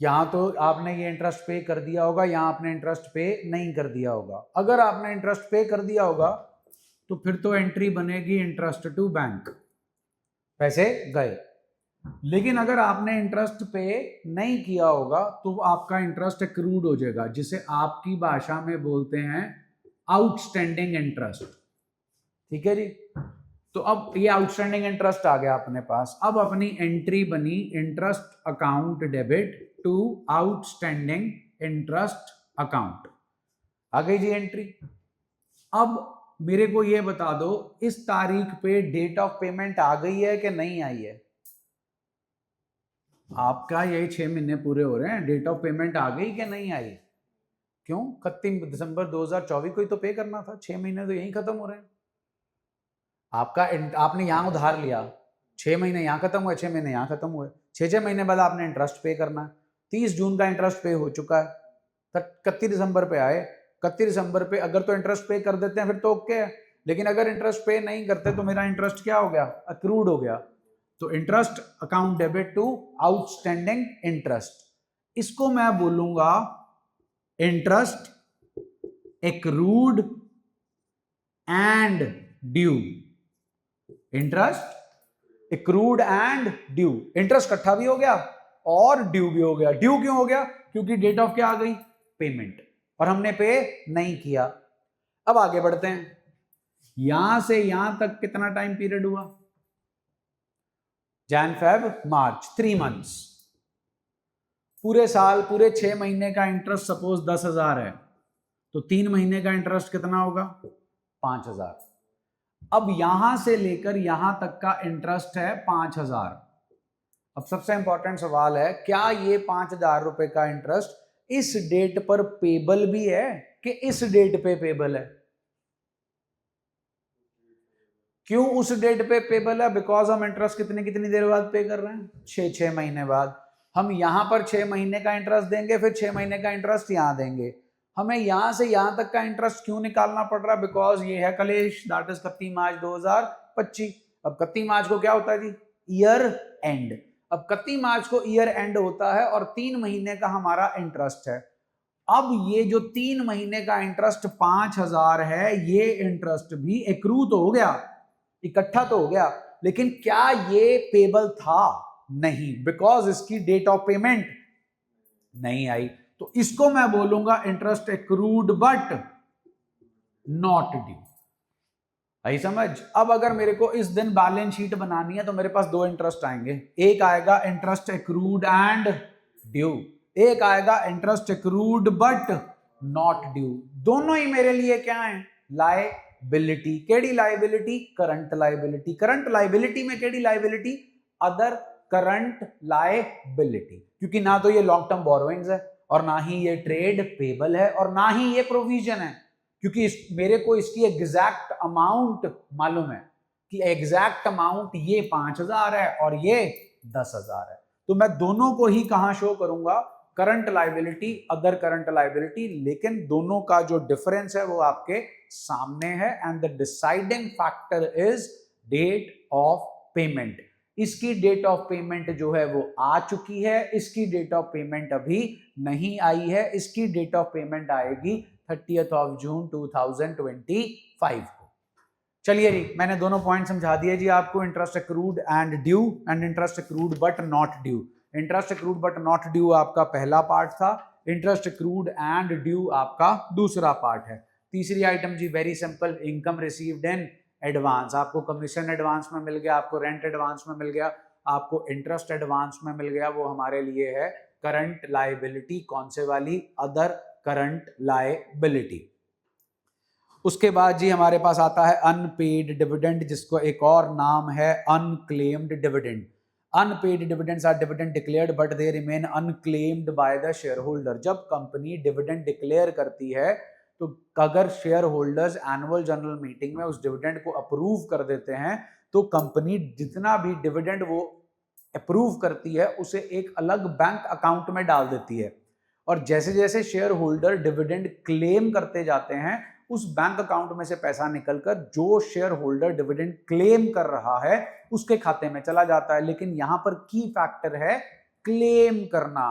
S1: यहां तो आपने ये इंटरेस्ट पे कर दिया होगा, यहां आपने इंटरेस्ट पे नहीं कर दिया होगा। अगर आपने इंटरेस्ट पे कर दिया होगा तो फिर तो एंट्री बनेगी इंटरेस्ट टू बैंक, पैसे गए। लेकिन अगर आपने इंटरेस्ट पे नहीं किया होगा तो आपका इंटरेस्ट एक्रूड हो जाएगा, जिसे आपकी भाषा में बोलते हैं आउटस्टैंडिंग इंटरेस्ट। ठीक है जी, तो अब ये आउटस्टैंडिंग इंटरेस्ट आ गया अपने पास। अब अपनी एंट्री बनी interest account debit to outstanding interest account, आ गई जी एंट्री। अब मेरे को ये बता दो इस तारीख पे डेट ऑफ पेमेंट आ गई है कि नहीं आई है। आपका यही 6 महीने पूरे हो रहे हैं, डेट ऑफ पेमेंट आ गई कि नहीं आई? क्यों, 31 दिसंबर 2024 को ही तो पे करना था, 6 महीने तो यही खत्म हो रहे हैं। आपका आपने यहां उधार लिया, 6 महीने यहां खत्म हुए, 6 महीने यहां खत्म हुए, 6 महीने बाद आपने इंटरेस्ट पे करना है। 30 जून का इंटरेस्ट पे हो चुका है, 31 दिसंबर पे आए, 31 दिसंबर पे अगर तो इंटरेस्ट पे कर देते हैं फिर तो ओके है, लेकिन अगर इंटरेस्ट पे नहीं करते तो मेरा इंटरेस्ट क्या हो गया, अक्रूड हो गया। तो interest account debit to outstanding interest, इसको मैं बोलूंगा interest accrued and due. Interest accrued and due, interest इकट्ठा भी हो गया और ड्यू भी हो गया। ड्यू क्यों हो गया, क्योंकि डेट ऑफ क्या आ गई, पेमेंट, और हमने पे नहीं किया। अब आगे बढ़ते हैं, यहां से यहां तक कितना टाइम पीरियड हुआ? Jan Feb March, 3 months. पूरे साल, पूरे 6 महीने का इंटरेस्ट सपोज 10,000 है, तो 3 महीने का इंटरेस्ट कितना होगा? 5,000। अब यहां से लेकर यहां तक का इंटरेस्ट है 5,000। अब सबसे इंपॉर्टेंट सवाल है, क्या ये 5,000 रुपए का इंटरेस्ट इस डेट पर पेबल भी है कि इस डेट पे पेबल है? क्यों उस डेट पे पेबल है? बिकॉज हम इंटरेस्ट कितनी देर बाद पे कर रहे हैं? 6 महीने बाद। हम यहां पर 6 महीने का इंटरेस्ट देंगे, फिर 6 महीने का इंटरेस्ट यहां देंगे। हमें यहां से यहां तक का इंटरेस्ट क्यों निकालना पड़ रहा है? बिकॉज ये है कलेश, दैट इज 31 मार्च 2025। अब 31 मार्च को क्या होता है जी? Year and. अब 31 मार्च को ईयर एंड होता है और 3 महीने का हमारा इंटरेस्ट है। अब ये जो 3 महीने का इंटरेस्ट 5,000 है, ये इंटरेस्ट भी एक्रू तो हो गया, इकट्ठा तो हो गया, लेकिन क्या ये पेबल था? नहीं, बिकॉज इसकी डेट ऑफ पेमेंट नहीं आई। तो इसको मैं बोलूंगा interest accrued but not due. आई समझ? अब अगर मेरे को इस दिन बैलेंस शीट बनानी है तो मेरे पास दो इंटरेस्ट आएंगे, एक आएगा इंटरेस्ट एक्रूड एंड ड्यू, एक आएगा interest accrued but not due. दोनों ही मेरे लिए क्या है? लायबिलिटी। केडी liability? Current liability. Current liability में केडी लायबिलिटी? Other current liability. क्योंकि ना तो ये लॉन्ग टर्म बोरोइंग्स है और ना ही ये ट्रेड पेबल है और ना ही ये प्रोविजन है, क्योंकि मेरे को इसकी एग्जैक्ट अमाउंट मालूम है कि एग्जैक्ट अमाउंट ये 5,000 है और ये 10,000 है। तो मैं दोनों को ही कहां शो करूंगा? Current liability, other current liability, लेकिन दोनों का जो डिफरेंस है वो आपके सामने है। And the deciding factor is date of payment. इसकी डेट ऑफ पेमेंट जो है वो आ चुकी है, इसकी डेट ऑफ पेमेंट अभी नहीं आई है। इसकी डेट ऑफ पेमेंट आएगी 30th of June 2025 को। चलिए जी, मैंने दोनों पॉइंट समझा दिए जी आपको, interest accrued and due and interest accrued but not due. Interest accrued but not due आपका पहला पार्ट था, इंटरेस्ट एक्रूड एंड ड्यू आपका दूसरा पार्ट है। तीसरी आइटम जी very simple, income received in advance. आपको कमीशन एडवांस में मिल गया, आपको रेंट एडवांस में मिल गया, आपको इंटरेस्ट एडवांस में मिल गया, वो हमारे लिए है करंट लायबिलिटी। कौन से वाली? Other current liability. उसके बाद जी हमारे पास आता है अनपेड डिविडेंड, जिसको एक और नाम है unclaimed dividend. Unpaid dividends are dividend declared but they remain unclaimed by the share holder. जब कंपनी डिविडेंड डिक्लेयर करती है तो अगर share holders annual general meeting में उस डिविडेंड को अप्रूव कर देते हैं तो कंपनी जितना भी डिविडेंड वो अप्रूव करती है उसे एक अलग बैंक अकाउंट में डाल देती है। और जैसे जैसे शेयर होल्डर डिविडेंड क्लेम करते जाते हैं उस बैंक अकाउंट में से पैसा निकलकर जो शेयर होल्डर डिविडेंड क्लेम कर रहा है उसके खाते में चला जाता है। लेकिन यहां पर की फैक्टर है क्लेम करना।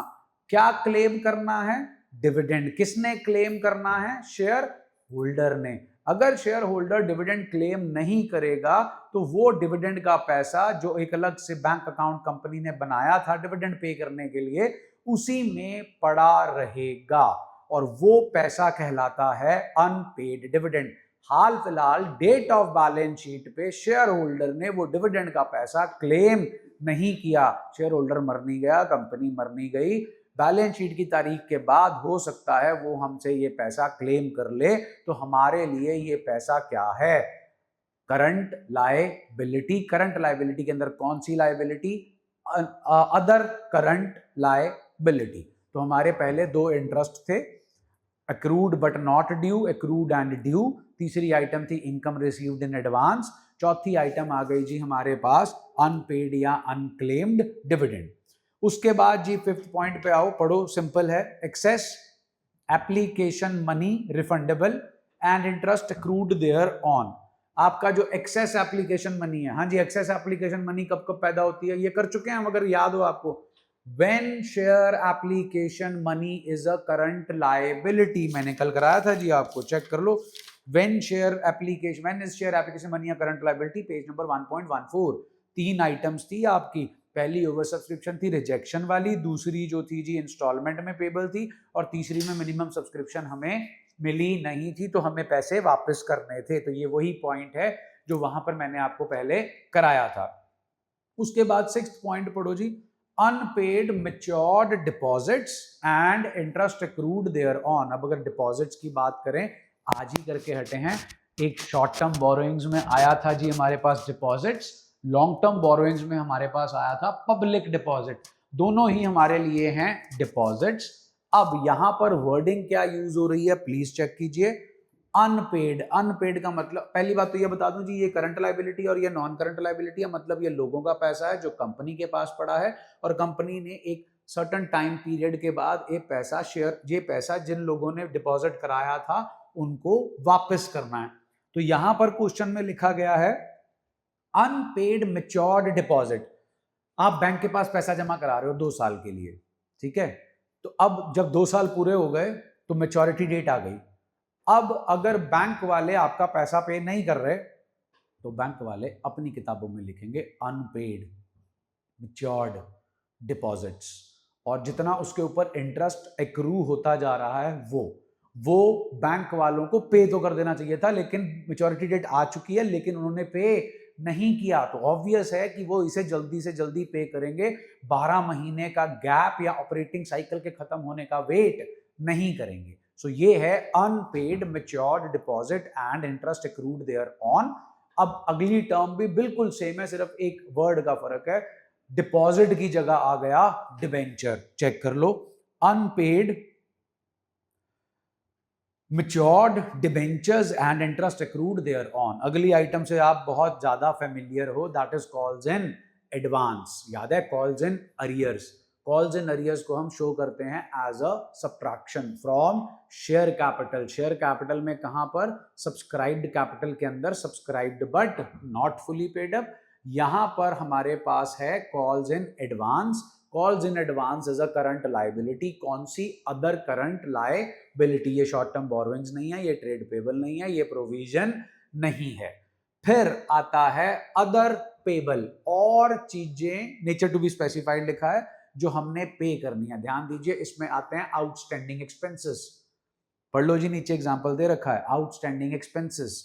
S1: क्या क्लेम करना है? डिविडेंड। किसने क्लेम करना है? शेयर होल्डर ने। अगर शेयर होल्डर डिविडेंड क्लेम नहीं करेगा तो वो डिविडेंड का पैसा जो एक अलग से बैंक अकाउंट कंपनी ने बनाया था डिविडेंड पे करने के लिए, उसी में पड़ा रहेगा और वो पैसा कहलाता है अनपेड डिविडेंड। हाल फिलहाल डेट ऑफ बैलेंस शीट पे शेयर होल्डर ने वो डिविडेंड का पैसा क्लेम नहीं किया। शेयर होल्डर मर नहीं गया, कंपनी मर नहीं गई, बैलेंस शीट की तारीख के बाद हो सकता है वो हमसे ये पैसा क्लेम कर ले। तो हमारे लिए ये पैसा क्या है? Current liability. करंट लायबिलिटी के अंदर कौन सी लायबिलिटी? Other current liability. तो हमारे पहले दो इंटरेस्ट थे, accrued but not due, accrued and due। तीसरी आइटम थी इनकम रिसीव्ड इन एडवांस। चौथी आइटम आ गई जी हमारे पास अनपेड या अनक्लेम्ड डिविडेंड। उसके बाद जी फिफ्थ पॉइंट पे आओ, पढ़ो, सिंपल है। Excess application money refundable and interest accrued thereon. आपका जो एक्सेस एप्लीकेशन मनी है, हाँ जी, एक्सेस एप्लीकेशन मनी कब कब पैदा होती है ये कर चुके हैं हम, अगर याद हो आपको। When share application money is a current liability, मैंने कल कराया था जी, आपको चेक कर लो। When is share application money a current liability, page number 1.14। तीन आइटम्स थी आपकी, पहली ओवर सब्सक्रिप्शन थी रिजेक्शन वाली, दूसरी जो थी जी इंस्टॉलमेंट में पेबल थी, और तीसरी में मिनिमम सब्सक्रिप्शन हमें मिली नहीं थी तो हमें पैसे वापस करने थे। तो ये वही पॉइंट है जो वहां पर मैंने आपको पहले कराया था। उसके बाद 6th पॉइंट पढ़ो जी, unpaid matured deposits and interest accrued thereon. अब अगर डिपॉजिट्स की बात करें, आज ही करके हटे हैं, एक शॉर्ट टर्म बोरोइंग्स में आया था जी हमारे पास डिपॉजिट्स, लॉन्ग टर्म बोरोइंग्स में हमारे पास आया था पब्लिक डिपॉजिट, दोनों ही हमारे लिए हैं डिपॉजिट्स। अब यहां पर वर्डिंग क्या यूज हो रही है प्लीज चेक कीजिए। अनपेड, अनपेड का मतलब, पहली बात तो ये बता दूं जी, ये करंट लायबिलिटी और ये नॉन करंट लायबिलिटी है, मतलब ये लोगों का पैसा है जो कंपनी के पास पड़ा है और कंपनी ने एक सर्टेन टाइम पीरियड के बाद ये पैसा जिन लोगों ने डिपॉजिट कराया था उनको वापस करना है। तो यहां पर क्वेश्चन में लिखा गया है अनपेड मैच्योर्ड डिपॉजिट। आप बैंक के पास पैसा जमा करा रहे हो 2 साल के लिए, ठीक है, तो अब जब 2 साल पूरे हो गए तो मैच्योरिटी डेट आ गई। अब अगर बैंक वाले आपका पैसा पे नहीं कर रहे तो बैंक वाले अपनी किताबों में लिखेंगे अनपेड मैच्योर्ड डिपॉजिट्स, और जितना उसके ऊपर इंटरेस्ट एक्रू होता जा रहा है वो बैंक वालों को पे तो कर देना चाहिए था, लेकिन मैच्योरिटी डेट आ चुकी है लेकिन उन्होंने पे नहीं किया, तो ऑब्वियस है कि वो इसे जल्दी से जल्दी पे करेंगे। 12 महीने का गैप या ऑपरेटिंग साइकिल के खत्म होने का वेट नहीं करेंगे। सो ये है unpaid matured deposit and interest accrued thereon. अब अगली टर्म भी बिल्कुल सेम है, सिर्फ एक वर्ड का फर्क है, डिपॉजिट की जगह आ गया डिबेंचर। चेक कर लो, unpaid matured debentures and interest accrued thereon. अगली आइटम से आप बहुत ज्यादा फेमिलियर हो, that is calls in advance. याद है, calls in arrears. Calls in arrears को हम शो करते हैं as a subtraction from share capital. Share capital में कहां पर, सब्सक्राइब्ड कैपिटल के अंदर, subscribed but not fully paid up. यहां पर हमारे पास है calls in advance. Calls in advance is a current liability. कौन सी, अदर करंट लायबिलिटी। ये शॉर्ट टर्म बोरोइंग्स नहीं है, ये ट्रेड पेबल नहीं है, ये प्रोविजन नहीं है। फिर आता है अदर पेबल, और चीजें नेचर टू बी स्पेसिफाइड लिखा है जो हमने पे करनी है। ध्यान दीजिए, इसमें आते हैं आउटस्टैंडिंग एक्सपेंसेस। पढ़ लो जी, नीचे एग्जांपल दे रखा है, आउटस्टैंडिंग एक्सपेंसेस,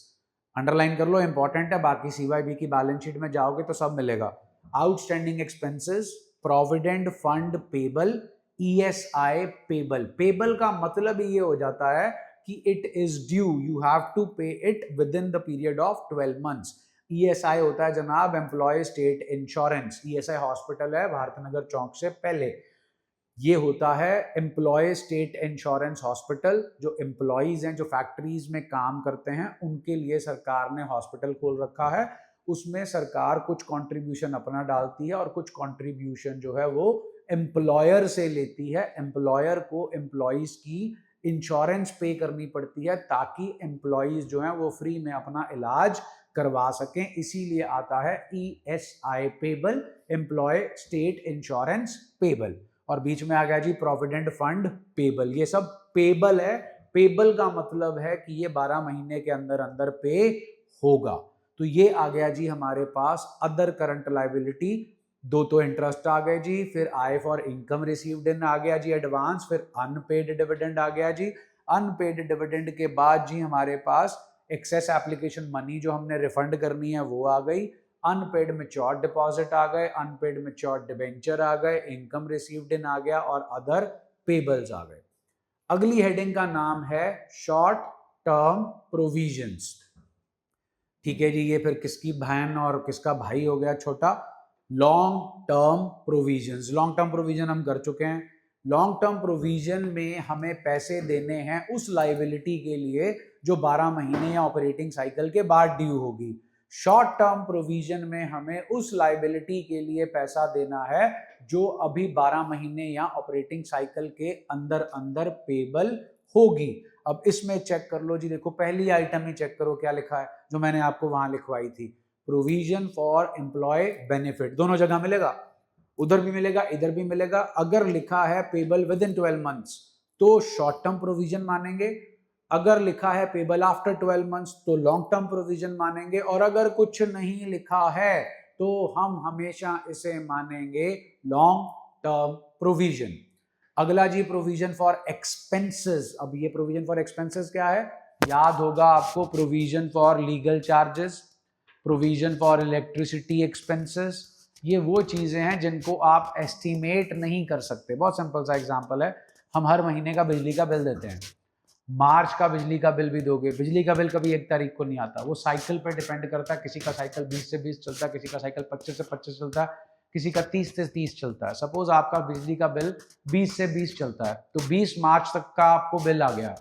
S1: अंडरलाइन कर लो, इंपॉर्टेंट है, बाकी सीवाईबी की बैलेंस शीट में जाओगे तो सब मिलेगा। Outstanding expenses, provident fund payable, ESI payable. Payable का मतलब ये हो जाता है कि it is due, you have to pay it within the period of 12 months. ESI होता है जनाब employee state insurance. ESI hospital है भारतनगर चौक से पहले, ये होता है एम्प्लॉय स्टेट इंश्योरेंस हॉस्पिटल। जो एम्प्लॉयज हैं जो फैक्ट्रीज में काम करते हैं उनके लिए सरकार ने हॉस्पिटल खोल रखा है। उसमें सरकार कुछ कंट्रीब्यूशन अपना डालती है और कुछ कंट्रीब्यूशन जो है वो एम्प्लॉयर से लेती है। एम्प्लॉयर को एम्प्लॉयज की इंश्योरेंस पे करनी पड़ती है ताकि एम्प्लॉयज जो हैं वो फ्री में अपना इलाज करवा सकें, इसीलिए आता है ESI payable, employ state insurance payable. और बीच में आ गया जी प्रोविडेंट फंड पेबल। ये सब पेबल है। पेबल का मतलब है कि ये 12 महीने के अंदर अंदर पे होगा। तो ये आ गया जी हमारे पास अदर करंट लायबिलिटी। दो तो इंटरेस्ट आ गए जी, फिर आई फॉर इनकम रिसीव्ड इन आ गया जी एडवांस, फिर अनपेड डिविडेंड आ गया जी। अनपेड डिविडेंड के बाद जी हमारे पास एक्सेस एप्लीकेशन मनी जो हमने रिफंड करनी है वो आ गई, अनपेड मैच्योर्ड डिपॉजिट आ गए, अनपेड मैच्योर्ड डिबेंचर आ गए, इनकम रिसीव्ड इन आ गया और अदर पेबल्स आ गए। अगली हेडिंग का नाम है शॉर्ट टर्म प्रोविजंस। ठीक है जी, ये फिर किसकी बहन और किसका भाई हो गया छोटा, long term provisions. Long term provision हम कर चुके हैं। लॉन्ग टर्म प्रोविजन में हमें पैसे देने हैं उस लायबिलिटी के लिए जो 12 महीने या ऑपरेटिंग साइकिल के बाद ड्यू होगी। शॉर्ट टर्म प्रोविजन में हमें उस लायबिलिटी के लिए पैसा देना है जो अभी 12 महीने या ऑपरेटिंग साइकिल के अंदर अंदर पेबल होगी। अब इसमें चेक कर लो जी, देखो पहली आइटम ही चेक करो क्या लिखा है जो मैंने आपको वहां लिखवाई थी, प्रोविजन फॉर एम्प्लॉय बेनिफिट। दोनों जगह मिलेगा, उधर भी मिलेगा इधर भी मिलेगा। अगर लिखा है पेबल विद इन 12 मंथ्स तो शॉर्ट टर्म प्रोविजन मानेंगे, अगर लिखा है पेबल आफ्टर 12 मंथ्स तो लॉन्ग टर्म प्रोविजन मानेंगे, और अगर कुछ नहीं लिखा है तो हम हमेशा इसे मानेंगे लॉन्ग टर्म प्रोविजन। अगला जी प्रोविजन फॉर एक्सपेंसेस। अब ये प्रोविजन फॉर एक्सपेंसेस क्या है, याद होगा आपको, provision for legal charges, provision for electricity expenses. ये वो चीजें हैं जिनको आप एस्टिमेट नहीं कर सकते। बहुत सिंपल सा एग्जांपल है, हम हर महीने का बिजली का बिल देते हैं, मार्च का बिजली का बिल भी दोगे, बिजली का बिल कभी 1 तारीख को नहीं आता, वो साइकिल पे डिपेंड करता है, किसी का साइकिल 20 से 20 चलता है, किसी का साइकिल 25 से 25 चलता है, किसी का 30 से 30 चलता है। सपोज आपका बिजली का बिल 20 से 20 चलता है, तो 20 मार्च तक का आपको बिल आ गया,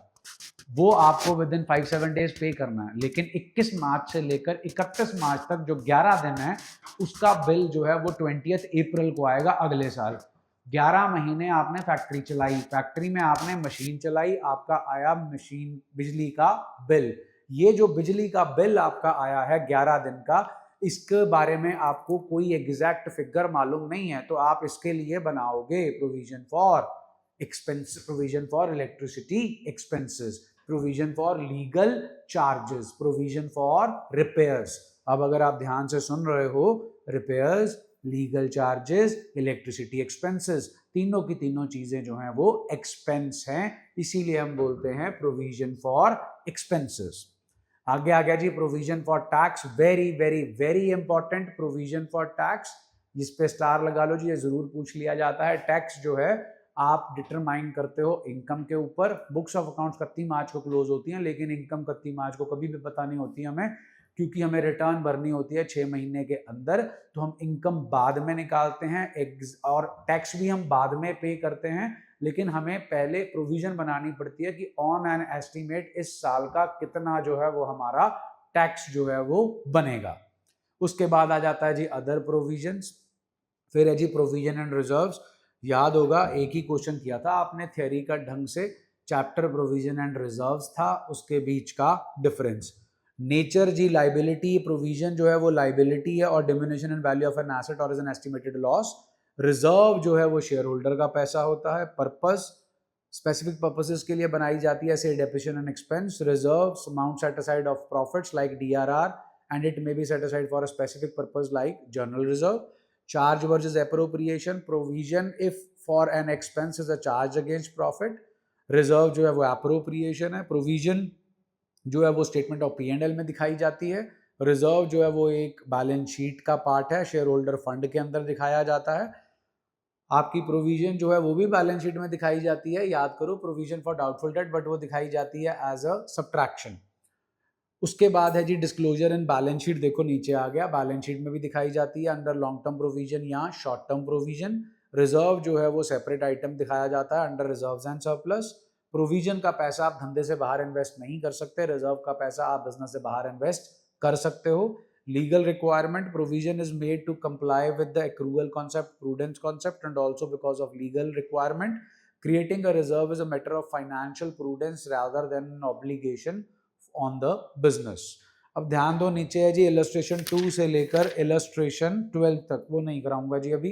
S1: वो आपको विद इन 5-7 डेज पे करना है। लेकिन 21 मार्च से लेकर 31 मार्च तक जो 11 दिन है, उसका बिल जो है वो 20 अप्रैल को आएगा अगले साल। 11 महीने आपने फैक्ट्री चलाई, फैक्ट्री में आपने मशीन चलाई, आपका आया मशीन बिजली का बिल। ये जो बिजली का बिल आपका आया है 11 दिन का, इसके बारे में आपको कोई एग्जैक्ट फिगर मालूम नहीं है, तो आप इसके लिए बनाओगे provision for expense, provision for electricity expenses, provision for legal charges, provision for repairs. अब अगर आप ध्यान से सुन रहे हो, repairs, legal charges, electricity expenses, तीनों की तीनों चीजें जो हैं वो एक्सपेंस हैं, इसीलिए हम बोलते हैं प्रोविजन फॉर एक्सपेंसेस। आगे आ गया जी provision for tax, very very very important provision for tax. जिस पे स्टार लगा लो जी, ये जरूर पूछ लिया जाता है। टैक्स जो है आप डिटरमाइन करते हो इनकम के ऊपर। बुक्स ऑफ अकाउंट्स 31 मार्च को क्लोज होती हैं, लेकिन इनकम 31 मार्च को कभी भी पता नहीं होती हमें, क्योंकि हमें रिटर्न भरनी होती है 6 महीने के अंदर, तो हम इनकम बाद में निकालते हैं और टैक्स भी हम बाद में पे करते हैं। लेकिन हमें पहले प्रोविजन बनानी पड़ती है कि ऑन एन एस्टिमेट इस साल का कितना जो है वो हमारा टैक्स जो है वो बनेगा। उसके बाद आ जाता है जी अदर प्रोविजंस, फिर है जी प्रोविजन एंड रिजर्व्स। याद होगा एक ही क्वेश्चन किया था आपने थियरी का ढंग से, चैप्टर प्रोविजन एंड रिजर्व्स था, उसके बीच का डिफरेंस। नेचर जी लाइबिलिटी, प्रोविजन जो है वो लाइबिलिटी है और diminution in value of an asset और is an estimated loss. Reserve जो है वो शेयर होल्डर का पैसा होता है। पर्पस, स्पेसिफिक पर्पसेस के लिए बनाई जाती है, से depreciation and expense. Reserves amount set aside of profits like DRR and it may be set aside for a specific purpose like general reserve. Charge versus appropriation, provision if for an expense is a charge against profit, reserve जो है वो appropriation है, provision जो है वो statement of P&L में दिखाई जाती है, रिजर्व जो है वो एक बैलेंस शीट का पार्ट है, शेयर होल्डर फंड के अंदर दिखाया जाता है। आपकी प्रोविजन जो है वो भी बैलेंस शीट में दिखाई जाती है, याद करो provision for doubtful date, but वो दिखाई जाती है एज अ सब्ट्रैक्शन। उसके बाद है जी डिस्क्लोजर इन बैलेंस शीट, देखो नीचे आ गया, बैलेंस शीट में भी दिखाई जाती है अंडर लॉन्ग टर्म प्रोविजन या शॉर्ट टर्म प्रोविजन। रिजर्व जो है वो सेपरेट आइटम दिखाया जाता है under reserves and surplus. Provision का पैसा आप धंधे से बाहर इन्वेस्ट नहीं कर सकते, रिजर्व का पैसा आप बिजनेस से बाहर इन्वेस्ट कर सकते हो। Legal requirement, provision is made to comply with the accrual concept, prudence concept and also because of legal requirement. Creating a reserve is a matter of financial prudence rather than an obligation on the business. अब ध्यान दो, नीचे है जी illustration 2 से लेकर illustration 12 तक, वो नहीं कराऊंगा जी अभी।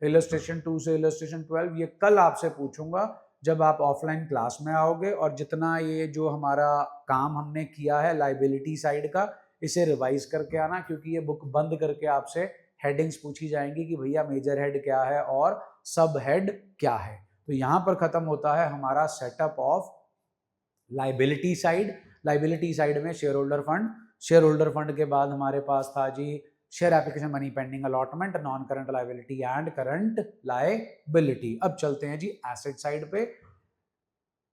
S1: इलस्ट्रेशन 2 से इलस्ट्रेशन 12 ये कल आपसे पूछूंगा जब आप ऑफलाइन क्लास में आओगे, और जितना ये जो हमारा काम हमने किया है लाइबिलिटी साइड का, इसे रिवाइज करके आना, क्योंकि ये बुक बंद करके आपसे हेडिंग्स पूछी जाएंगी कि भैया मेजर हेड क्या है और सब हेड क्या है। तो यहाँ पर खत्म होता है हमारा setup of liability side. Liability side में share holder fund, share holder fund के बाद हमारे पास था जी share application, money pending allotment, non current liability and current liability. अब चलते हैं जी एसेट साइड पे।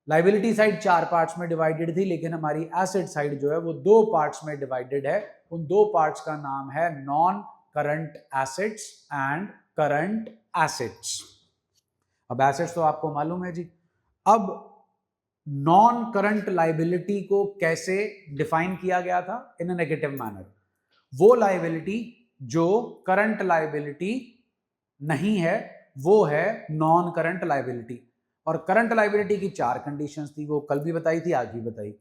S1: लाइबिलिटी साइड 4 पार्ट्स में डिवाइडेड थी, लेकिन हमारी एसेट साइड जो है वो 2 पार्ट्स में डिवाइडेड है। उन 2 पार्ट्स का नाम है non current assets and current assets. अब एसेट्स तो आपको मालूम है जी। अब नॉन करंट लाइबिलिटी को कैसे डिफाइन किया गया था? इन अ नेगेटिव मैनर। वो लाइबिलिटी जो करंट लाइबिलिटी नहीं है वो है नॉन करंट लाइबिलिटी। और करंट लाइबिलिटी की 4 कंडीशंस थी, वो कल भी बताई थी, आज भी बताई।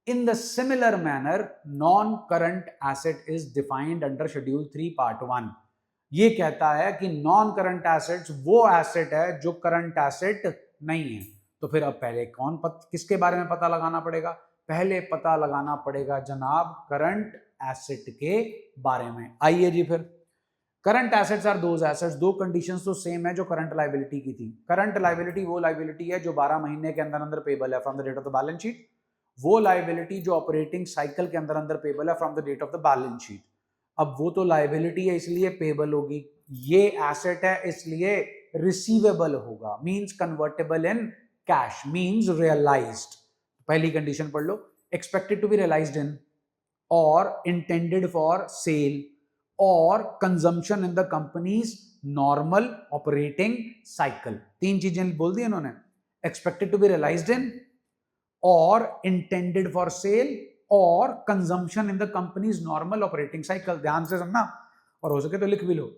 S1: In the similar manner non current asset is defined under schedule 3 part 1। ये कहता है कि नॉन करंट एसेट्स वो एसेट है जो करंट एसेट नहीं है। तो फिर अब पहले किसके बारे में पता लगाना पड़ेगा? पहले पता लगाना पड़ेगा जनाब करंट एसेट के बारे में। आइए जी फिर current assets are those assets, दो कंडीशंस तो सेम है जो करंट लाइबिलिटी की थी। करंट लाइबिलिटी वो लाइबिलिटी है जो 12 महीने के अंदर अंदर पेबल है from the date of the balance sheet. वो लाइबिलिटी जो ऑपरेटिंग साइकिल के अंदर अंदर पेबल है from the date of the balance sheet. अब वो तो लाइबिलिटी है इसलिए पेबल होगी, ये एसेट है इसलिए रिसीवेबल होगा, means convertible in cash, means realized. पहली कंडीशन पढ़ लो, expected to be realized in or intended for sale or consumption in the company's normal operating cycle. तीन चीजें बोल दी इन्होंने, expected to be realized in or intended for sale or consumption in the company's normal operating cycle. ध्यान से सुनना और हो सके तो लिख भी लो,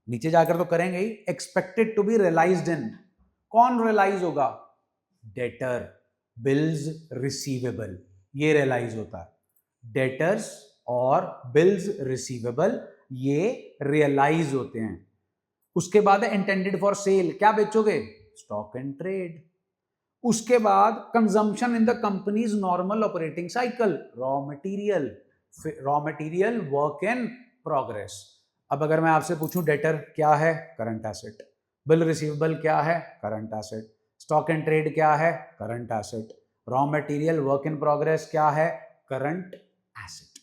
S1: नीचे जाकर तो करेंगे ही। एक्सपेक्टेड टू बी रियलाइज्ड इन, कौन रियलाइज होगा? डेटर, बिल्स रिसीवेबल, ये रियलाइज होता है। डेटर्स और बिल्स रिसीवेबल ये रियलाइज होते हैं। उसके बाद है इंटेंडेड फॉर सेल, क्या बेचोगे? Stock and trade. उसके बाद consumption in the company's normal operating cycle, raw material, raw material work in progress. अब अगर मैं आपसे पूछूं डेटर क्या है? Current asset. बिल रिसीवेबल क्या है? Current asset. Stock and trade क्या है? Current asset. Raw material work in progress क्या है? Current asset.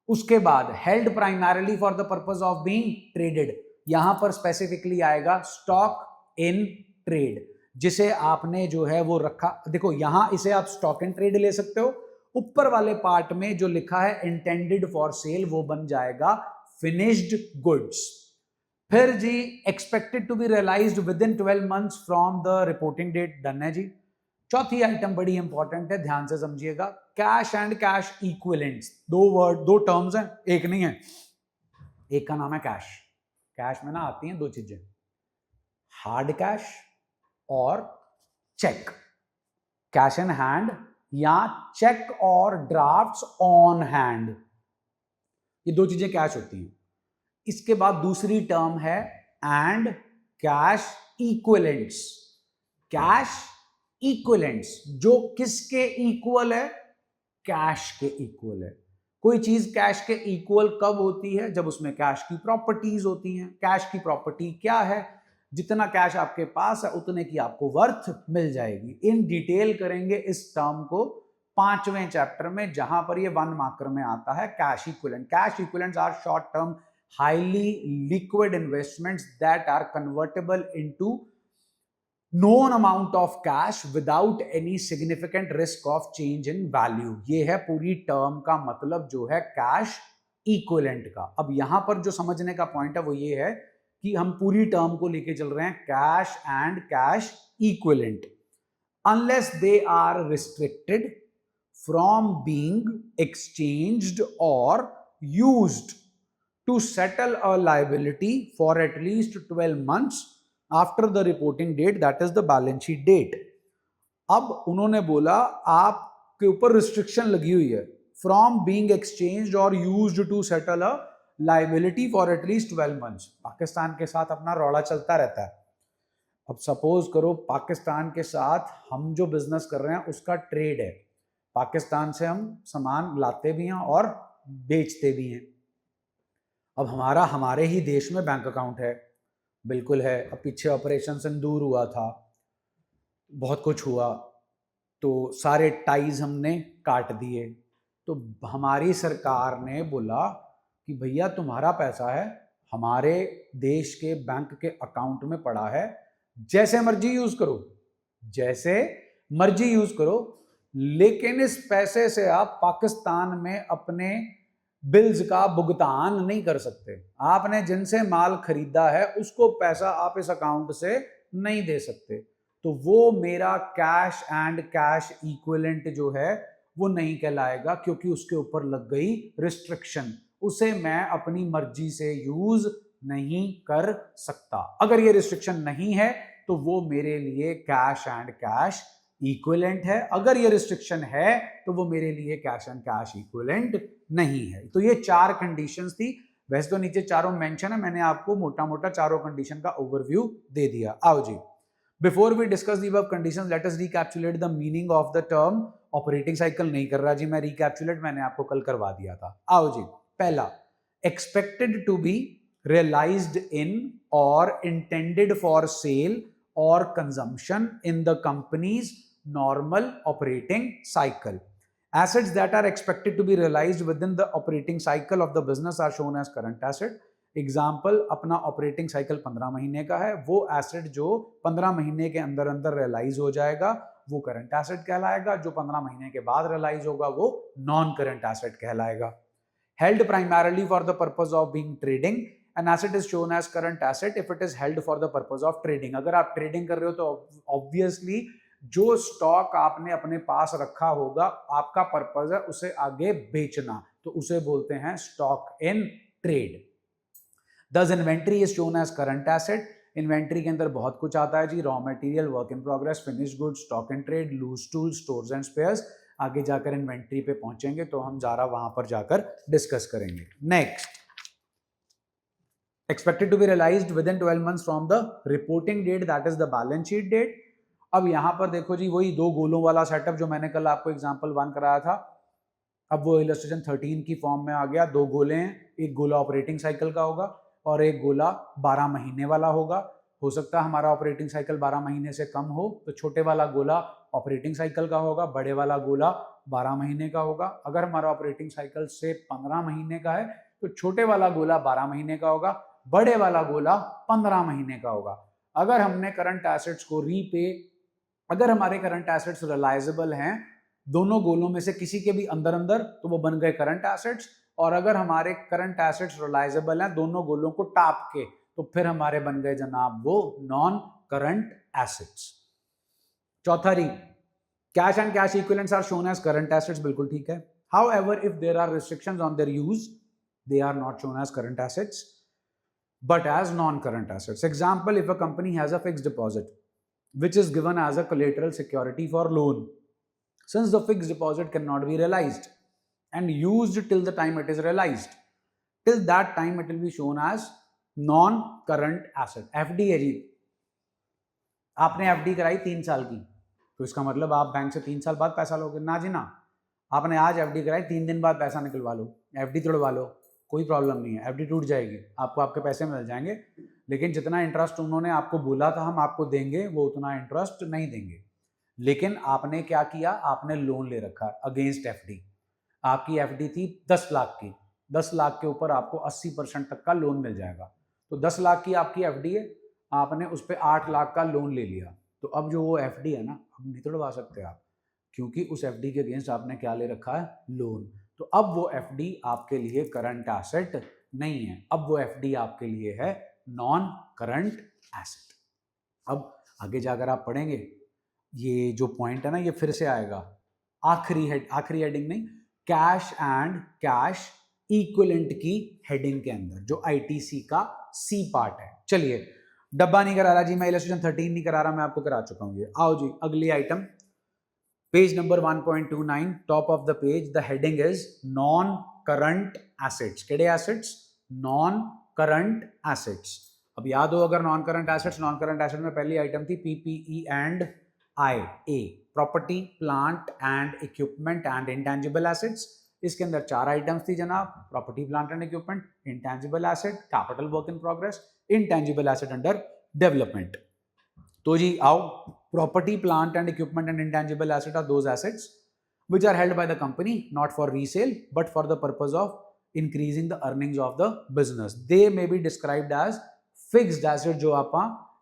S1: उसके बाद held primarily for the purpose of being traded, यहां पर स्पेसिफिकली आएगा स्टॉक इन ट्रेड, जिसे आपने जो है वो रखा। देखो यहां इसे आप स्टॉक एंड ट्रेड ले सकते हो, ऊपर वाले पार्ट में जो लिखा है इंटेंडेड फॉर सेल वो बन जाएगा फिनिश्ड गुड्स। फिर जी expected to be realized within 12 months from the reporting date, done है जी। चौथी आइटम बड़ी इंपॉर्टेंट है, ध्यान से समझिएगा, कैश एंड कैश इक्विवेलेंट्स। दो वर्ड, दो टर्म्स हैं, एक नहीं है। एक का नाम है कैश। कैश में ना आती हैं दो चीजें, हार्ड कैश और चेक, कैश इन हैंड या चेक और ड्राफ्ट्स ऑन हैंड, ये दो चीजें कैश होती हैं। इसके बाद दूसरी टर्म है and cash equivalents. Cash equivalents जो किसके इक्वल है? कैश के इक्वल है। कोई चीज कैश के इक्वल कब होती है? जब उसमें कैश की प्रॉपर्टीज होती हैं। कैश की प्रॉपर्टी क्या है? जितना कैश आपके पास है उतने की आपको वर्थ मिल जाएगी। इन डिटेल करेंगे इस टर्म को 5वें चैप्टर में, जहां पर ये 1 मार्कर में आता है cash equivalent. Cash equivalents are short term highly liquid investments that are convertible into known amount of cash without any significant risk of change in value। ये है पूरी टर्म का मतलब जो है कैश इक्विवेलेंट का। अब यहां पर जो समझने का पॉइंट है वो ये है कि हम पूरी टर्म को लेके चल रहे हैं cash and cash equivalent, unless they are restricted from being exchanged or used to settle a liability for at least 12 months after the reporting date, that is the balance sheet date। अब उन्होंने बोला आपके ऊपर restriction लगी हुई है, from being exchanged or used to settle a liability for at least 12 months। Pakistan के साथ अपना रौला चलता रहता है। अब सपोज करो पाकिस्तान के साथ हम जो बिजनेस कर रहे हैं उसका ट्रेड है, पाकिस्तान से हम सामान लाते भी हैं और बेचते भी हैं। अब हमारा हमारे ही देश में बैंक अकाउंट है, बिल्कुल है। अब पीछे ऑपरेशन सिंदूर हुआ था, बहुत कुछ हुआ, तो सारे टाइज हमने काट दिए। तो हमारी सरकार ने बोला कि भैया तुम्हारा पैसा है, हमारे देश के बैंक के अकाउंट में पड़ा है, जैसे मर्जी यूज करो, जैसे मर्जी यूज करो, लेकिन इस पैसे से आप पाकिस्तान में अपने बिल्स का भुगतान नहीं कर सकते। आपने जिनसे माल खरीदा है उसको पैसा आप इस अकाउंट से नहीं दे सकते। तो वो मेरा कैश एंड कैश इक्विवेलेंट जो है वो नहीं कहलाएगा, क्योंकि उसके ऊपर लग गई रिस्ट्रिक्शन, उसे मैं अपनी मर्जी से यूज नहीं कर सकता। अगर ये रिस्ट्रिक्शन नहीं है तो वो मेरे लिए कैश एंड कैश इक्विवेलेंट है, अगर ये रिस्ट्रिक्शन है तो वो मेरे लिए कैश एंड कैश इक्विवेलेंट नहीं है। तो ये 4 कंडीशंस थी। वैसे तो नीचे चारों मेंशन है, मैंने आपको मोटा मोटा चारों कंडीशन का ओवरव्यू दे दिया। आओ जी, before we discuss the above conditions let us recapitulate the meaning of the term operating cycle. नहीं कर रहा जी मैं रिकैप्चुलेट, मैंने आपको कल करवा दिया था। आओ जी, पहला expected to be realized in or intended for sale or consumption in the company's normal operating cycle. Assets that are expected to be realized within the operating cycle of the business are shown as current asset. Example, अपना operating cycle 15 महीने का है, वो asset जो 15 महीने के अंदर अंदर रियलाइज हो जाएगा वो करंट एसेट कहलाएगा, जो 15 महीने के बाद रियलाइज होगा वो नॉन करंट एसेट कहलाएगा. Held primarily for the purpose of being trading, an asset is shown as current asset if it is held for the purpose of trading. अगर आप ट्रेडिंग कर रहे हो तो ऑब्वियसली जो स्टॉक आपने अपने पास रखा होगा, आपका पर्पज है उसे आगे बेचना, तो उसे बोलते हैं stock in trade. Thus inventory is shown as current asset. Inventory के अंदर बहुत कुछ आता है जी, raw material, work in progress, finish goods, stock in trade, loose tools, stores and spares. आगे जाकर इन्वेंट्री पे पहुंचेंगे तो हम जरा वहां पर जाकर डिस्कस करेंगे. Next, expected to be realized within 12 months from the reporting date, that is the balance sheet date. अब यहां पर देखो जी, वही दो गोलों वाला सेटअप जो मैंने कल आपको एग्जांपल 1 कराया था, अब वो इलस्ट्रेशन 13 की फॉर्म में आ गया. दो गोले हैं, एक गोला ऑपरेटिंग साइकिल का होगा और एक गोला 12 महीने वाला होगा. हो सकता है हमारा ऑपरेटिंग साइकिल 12 महीने से कम हो, तो छोटे वाला गोला ऑपरेटिंग साइकिल का होगा, बड़े वाला गोला 12 महीने का होगा. अगर हमारा ऑपरेटिंग साइकिल से 15 महीने का है तो छोटे वाला गोला 12 महीने का होगा, बड़े वाला गोला 15 महीने का होगा. अगर हमने करंट एसेट्स को रीपे, अगर हमारे करंट एसेट्स रिलायजेबल हैं दोनों गोलों में से किसी के भी अंदर अंदर, तो वो बन गए करंट एसेट्स. और अगर हमारे करंट एसेट्स रिलायजेबल हैं दोनों गोलों को टाप के, तो फिर हमारे बन गए जनाब वो नॉन करंट एसेट्स. चौथा री, cash and cash equivalents are shown as current assets. बिल्कुल ठीक है. However if there are restrictions on their use, they are not shown as current assets but as non-current assets. Example, if a company has a fixed deposit which is given as a collateral security for loan, since the fixed deposit cannot be realized and used till the time it is realized, till that time it will be shown as non-current asset. FD है जी, आपने FD कराई 3 साल की, तो इसका मतलब आप bank से 3 साल बाद पैसा लोगे ना जी ना. आपने आज FD कराई, 3 दिन बाद पैसा निकलवा लो, FD तोड़वा लो, कोई प्रॉब्लम नहीं है. FD टूट जाएगी, आपको आपके पैसे मिल जाएंगे, लेकिन जितना इंटरेस्ट उन्होंने आपको बोला था हम आपको देंगे वो उतना इंटरेस्ट नहीं देंगे. लेकिन आपने क्या किया, आपने लोन ले रखा अगेंस्ट FD. आपकी FD थी 10 लाख की, 10 लाख के ऊपर आपको 80% तक का लोन मिल जाएगा. तो 10 लाख की आपकी FD है, आपने उस पर 8 लाख का लोन ले लिया. तो अब जो वो FD है ना, अब नहीं तोड़वा सकते आप, क्योंकि उस FD के अगेंस्ट आपने क्या ले रखा है, लोन. तो अब वो FD आपके लिए करंट एसेट नहीं है, अब वो FD आपके लिए है नॉन करंट एसेट. अब आगे जाकर आप पढ़ेंगे, ये जो पॉइंट है ना ये फिर से आएगा आखिरी हेडिंग नहीं, कैश एंड कैश इक्विवेलेंट की हेडिंग के अंदर, जो ITC का C पार्ट है. चलिए, डब्बा नहीं करा रहा जी मैं, इलस्ट्रेशन 13 नहीं करा रहा, मैं आपको करा चुका हूँ. ये आओ जी, अगली item, page number 1.29, top of the page, the heading is non current assets. केड़े एसेट्स? Non current assets. अब याद हो, अगर non current assets, non current asset में पहली आइटम थी PPE and IA, property plant and equipment and intangible assets. इसके अंदर 4 आइटम्स थी जनाब, property plant and equipment, intangible asset, capital work in progress, intangible asset under development. तो जी आओ, property, plant and equipment and intangible asset are those assets which are held by the company not for resale but for the purpose of increasing the earnings of the business. They may be described as fixed asset, जो आप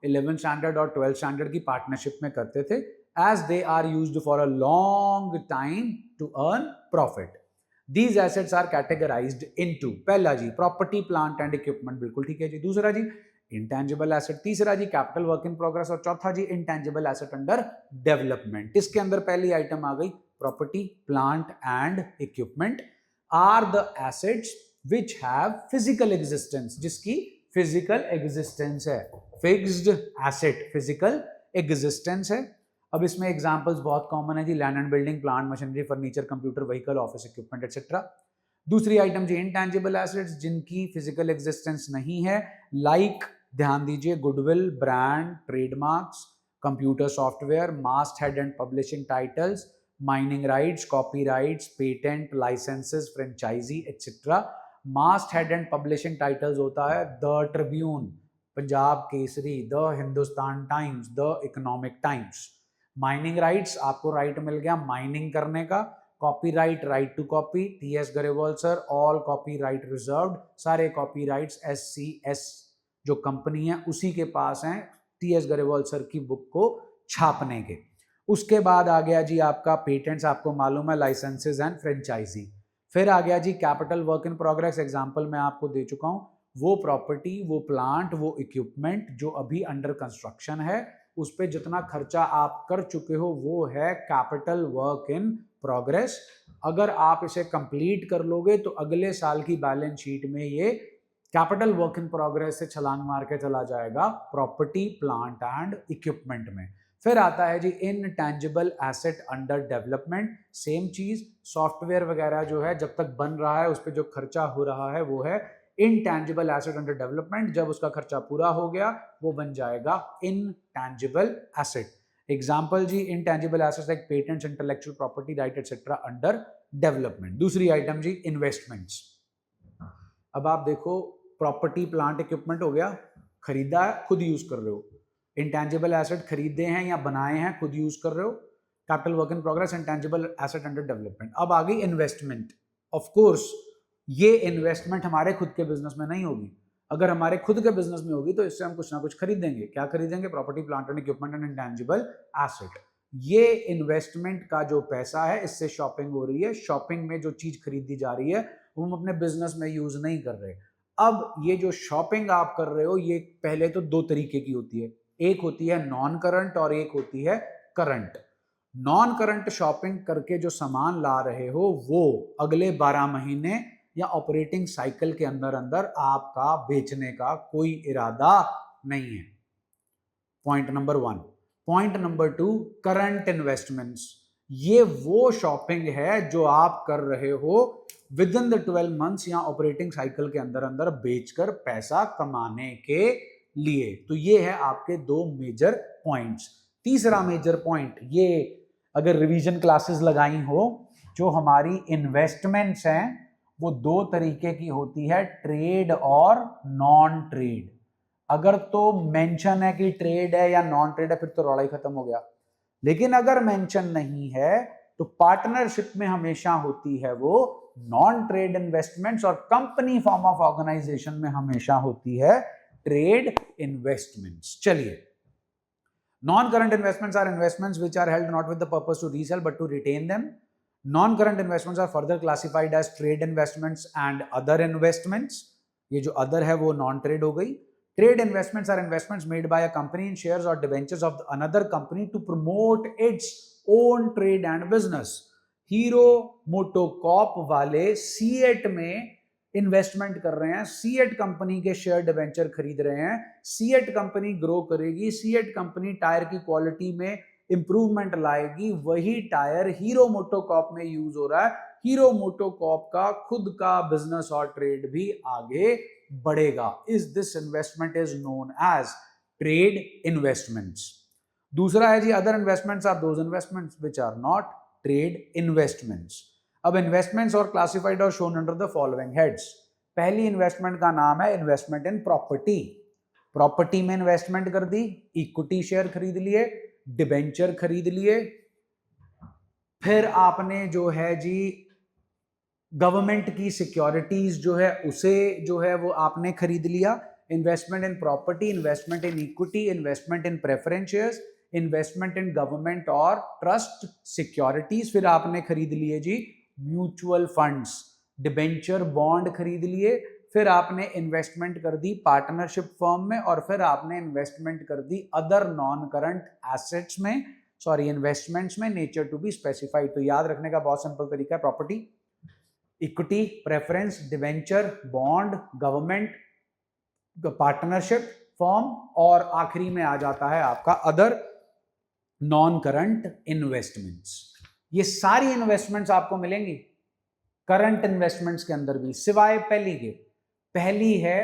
S1: 11th standard और 12th standard की partnership में करते थे, as they are used for a long time to earn profit. These assets are categorized into, पहला जी property, plant and equipment, बिल्कुल ठीक है जी. दूसरा जी इंटेंजिबल एसेट, तीसरा जी कैपिटल वर्क इन प्रोग्रेस, और चौथा जी इंटेंजिबल एसेट अंडर डेवलपमेंट. इसके अंदर पहली आइटम आ गई property plant and equipment are the assets which have physical existence, जिसकी फिजिकल एग्जिस्टेंस है. फिक्स्ड एसेट फिजिकल एग्जिस्टेंस है. अब इसमें एग्जांपल्स बहुत कॉमन है जी, land and building, plant machinery, furniture, computer, vehicle, office equipment etcetera. दूसरी आइटम जी इंटेंजिबल एसेट्स, जिनकी फिजिकल एग्जिस्टेंस नहीं है, लाइक ध्यान दीजिए goodwill, brand, trademarks, computer software, masthead and publishing titles, mining rights, copyrights, patent, licenses, franchisee etcetera masthead and publishing titles होता है the Tribune, Punjab Kesari, the Hindustan Times, the Economic Times. Mining rights, आपको right मिल गया mining करने का। Copyright, right to copy, T S. Grewal sir, all copyright reserved, सारे copyrights SCS जो कंपनी है उसी के पास हैं टी.एस. गरेवाल सर की बुक को छापने के। उसके बाद आ गया जी आपका पेटेंट्स, आपको मालूम है, लाइसेंसेज एंड फ्रेंचाइजी। फिर आ गया जी capital work in progress, example मैं आपको दे चुका हूं, वो प्रॉपर्टी, वो प्लांट, वो इक्विपमेंट जो अभी अंडर कंस्ट्रक्शन है, उस पर जितना खर्चा आप कर चुके हो वो है कैपिटल वर्क इन प्रोग्रेस। अगर आप इसे कंप्लीट कर लोगे तो अगले साल की बैलेंस शीट में ये कैपिटल वर्क इन प्रोग्रेस से छलांग मार के चला जाएगा प्रॉपर्टी, प्लांट एंड इक्विपमेंट में। फिर आता है जी intangible asset under development, same चीज, सॉफ्टवेयर वगैरह जो है जब तक बन रहा है उस पर जो खर्चा हो रहा है वो है इनटैंजिबल एसेट अंडर डेवलपमेंट। जब उसका खर्चा पूरा हो गया वो बन जाएगा इनटैंजिबल एसेट। एग्जाम्पल जी intangible assets like patents, intellectual property right etcetera under development. दूसरी आइटम जी इन्वेस्टमेंट्स। अब आप देखो प्रॉपर्टी, प्लांट, इक्विपमेंट हो गया, खरीदा है, खुद यूज कर रहे हो। इंटेंजिबल एसेट खरीदे हैं या बनाए हैं, खुद यूज कर रहे हो। Capital work in progress, intangible asset under development. अब आ गई इन्वेस्टमेंट। ऑफ कोर्स ये इन्वेस्टमेंट हमारे खुद के बिजनेस में नहीं होगी। अगर हमारे खुद के बिजनेस में होगी तो इससे हम कुछ ना कुछ खरीदेंगे। क्या खरीदेंगे? Property, plant and equipment and intangible asset. ये इन्वेस्टमेंट का जो पैसा है इससे शॉपिंग हो रही है। शॉपिंग में जो चीज खरीदी जा रही है वो हम अपने बिजनेस में यूज नहीं कर रहे। अब ये जो शॉपिंग आप कर रहे हो ये पहले तो दो तरीके की होती है, एक होती है नॉन करंट और एक होती है करंट। नॉन करंट शॉपिंग करके जो सामान ला रहे हो वो अगले 12 महीने या ऑपरेटिंग साइकिल के अंदर अंदर आपका बेचने का कोई इरादा नहीं है। Point number 1। Point number 2, current investments. ये वो शॉपिंग है जो आप कर रहे हो विद इन द 12 मंथ्स या ऑपरेटिंग साइकिल के अंदर अंदर बेचकर पैसा कमाने के लिए। तो ये है आपके दो मेजर पॉइंट्स। तीसरा मेजर पॉइंट, ये अगर रिवीजन क्लासेस लगाई हो, जो हमारी इन्वेस्टमेंट्स हैं वो दो तरीके की होती है, ट्रेड और नॉन ट्रेड। अगर तो मेंशन है कि ट्रेड है या नॉन ट्रेड है फिर तो रौला ही खत्म हो गया। लेकिन अगर मेंशन नहीं है तो पार्टनरशिप में हमेशा होती है वो नॉन ट्रेड इन्वेस्टमेंट्स, और कंपनी फॉर्म ऑफ ऑर्गेनाइजेशन में हमेशा होती है ट्रेड इन्वेस्टमेंट्स। चलिए, non-current investments are investments which are held not with the purpose to resell but to retain them. Non-current investments are further classified as trade investments and other investments. ये जो other है वो non-trade हो गई। Trade investments are investments made by a company in shares or debentures of another company to promote its own trade and business. Hero MotoCorp वाले CEAT में investment कर रहे हैं, सीएट कंपनी के शेयर डिवेंचर खरीद रहे हैं। सीएट कंपनी ग्रो करेगी, सीएट कंपनी टायर की क्वालिटी में इंप्रूवमेंट लाएगी, वही टायर हीरो मोटोकॉप में यूज हो रहा है। हीरो मोटोकॉप का खुद का बिजनेस और ट्रेड भी आगे बढ़ेगा। Is this investment is known as trade investments. दूसरा है जी other investments are those investments which are not trade investments. अब इन्वेस्टमेंट्स और क्लासिफाइड और shown under the following heads. पहली इन्वेस्टमेंट का नाम है इन्वेस्टमेंट इन प्रॉपर्टी। प्रॉपर्टी में इन्वेस्टमेंट कर दी, इक्विटी शेयर खरीद लिए, डिबेंचर खरीद लिए, फिर आपने जो है जी गवर्नमेंट की सिक्योरिटीज जो है उसे जो है वो आपने खरीद लिया। Investment in property, investment in equity, investment in preference shares, investment in government और ट्रस्ट सिक्योरिटीज। फिर आपने खरीद लिए जी म्यूचुअल फंड्स, डिबेंचर, बॉन्ड खरीद लिए। फिर आपने इन्वेस्टमेंट कर दी पार्टनरशिप फर्म में, और फिर आपने इन्वेस्टमेंट कर the other non current assets में, सॉरी इन्वेस्टमेंट्स में, नेचर टू बी स्पेसिफाइड। तो याद रखने का बहुत सिंपल तरीका है, property, equity, preference, debenture, bond, government, partnership firm, और आखिरी में आ जाता है आपका अदर नॉन करंट इन्वेस्टमेंट्स। ये सारी इन्वेस्टमेंट्स आपको मिलेंगी करंट इन्वेस्टमेंट्स के अंदर भी, सिवाय पहली के। पहली है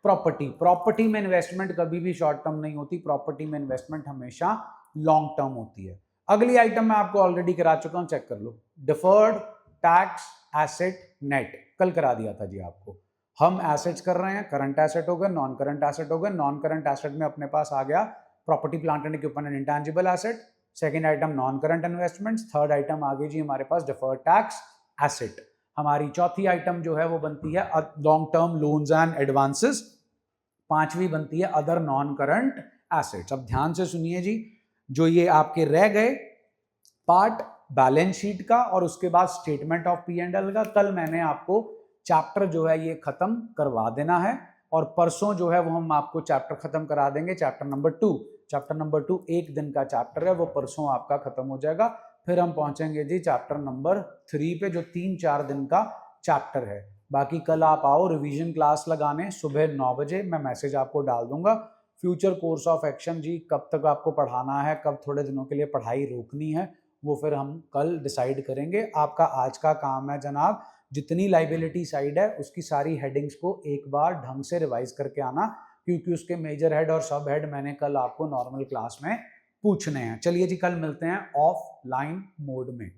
S1: प्रॉपर्टी। प्रॉपर्टी में इन्वेस्टमेंट कभी भी शॉर्ट टर्म नहीं होती, प्रॉपर्टी में इन्वेस्टमेंट हमेशा लॉन्ग टर्म होती है। अगली आइटम मैं आपको ऑलरेडी करा चुका हूं, चेक कर लो। डिफर्ड टैक्स एसेट नेट कल करा दिया था जी आपको। हम एसेट्स कर रहे हैं, करंट एसेट हो गए, नॉन करंट एसेट हो गए। नॉन करंट एसेट में अपने पास आ गया property plant and equipment and intangible asset. Second item non current investments. Third item आ गई जी हमारे पास डिफर्ड टैक्स एसेट। हमारी चौथी आइटम जो है वो बनती है long term loans and advances. पांचवी बनती है अदर नॉन करंट एसेट्स। अब ध्यान से सुनिए जी, जो ये आपके रह गए पार्ट बैलेंस शीट का और उसके बाद statement of P and L का, कल मैंने आपको चैप्टर जो है ये खत्म करवा देना है और परसों जो है वो हम आपको चैप्टर खत्म करा देंगे, चैप्टर नंबर 2। चैप्टर नंबर 2 एक दिन का चैप्टर है, वो परसों आपका खत्म हो जाएगा। फिर हम पहुंचेंगे जी चैप्टर नंबर 3 पे, जो 3-4 दिन का चैप्टर है। बाकी कल आप आओ रिवीजन क्लास लगाने सुबह 9 बजे, मैं मैसेज आपको डाल दूंगा। फ्यूचर कोर्स ऑफ एक्शन जी कब तक आपको पढ़ाना है, कब थोड़े दिनों के लिए पढ़ाई रोकनी है, वो फिर हम कल डिसाइड करेंगे। आपका आज का काम है जनाब, जितनी लाइबिलिटी साइड है उसकी सारी हेडिंग्स को एक बार ढंग से रिवाइज करके आना, क्योंकि उसके मेजर हेड और सब हेड मैंने कल आपको नॉर्मल क्लास में पूछने हैं। चलिए जी, कल मिलते हैं ऑफलाइन मोड में।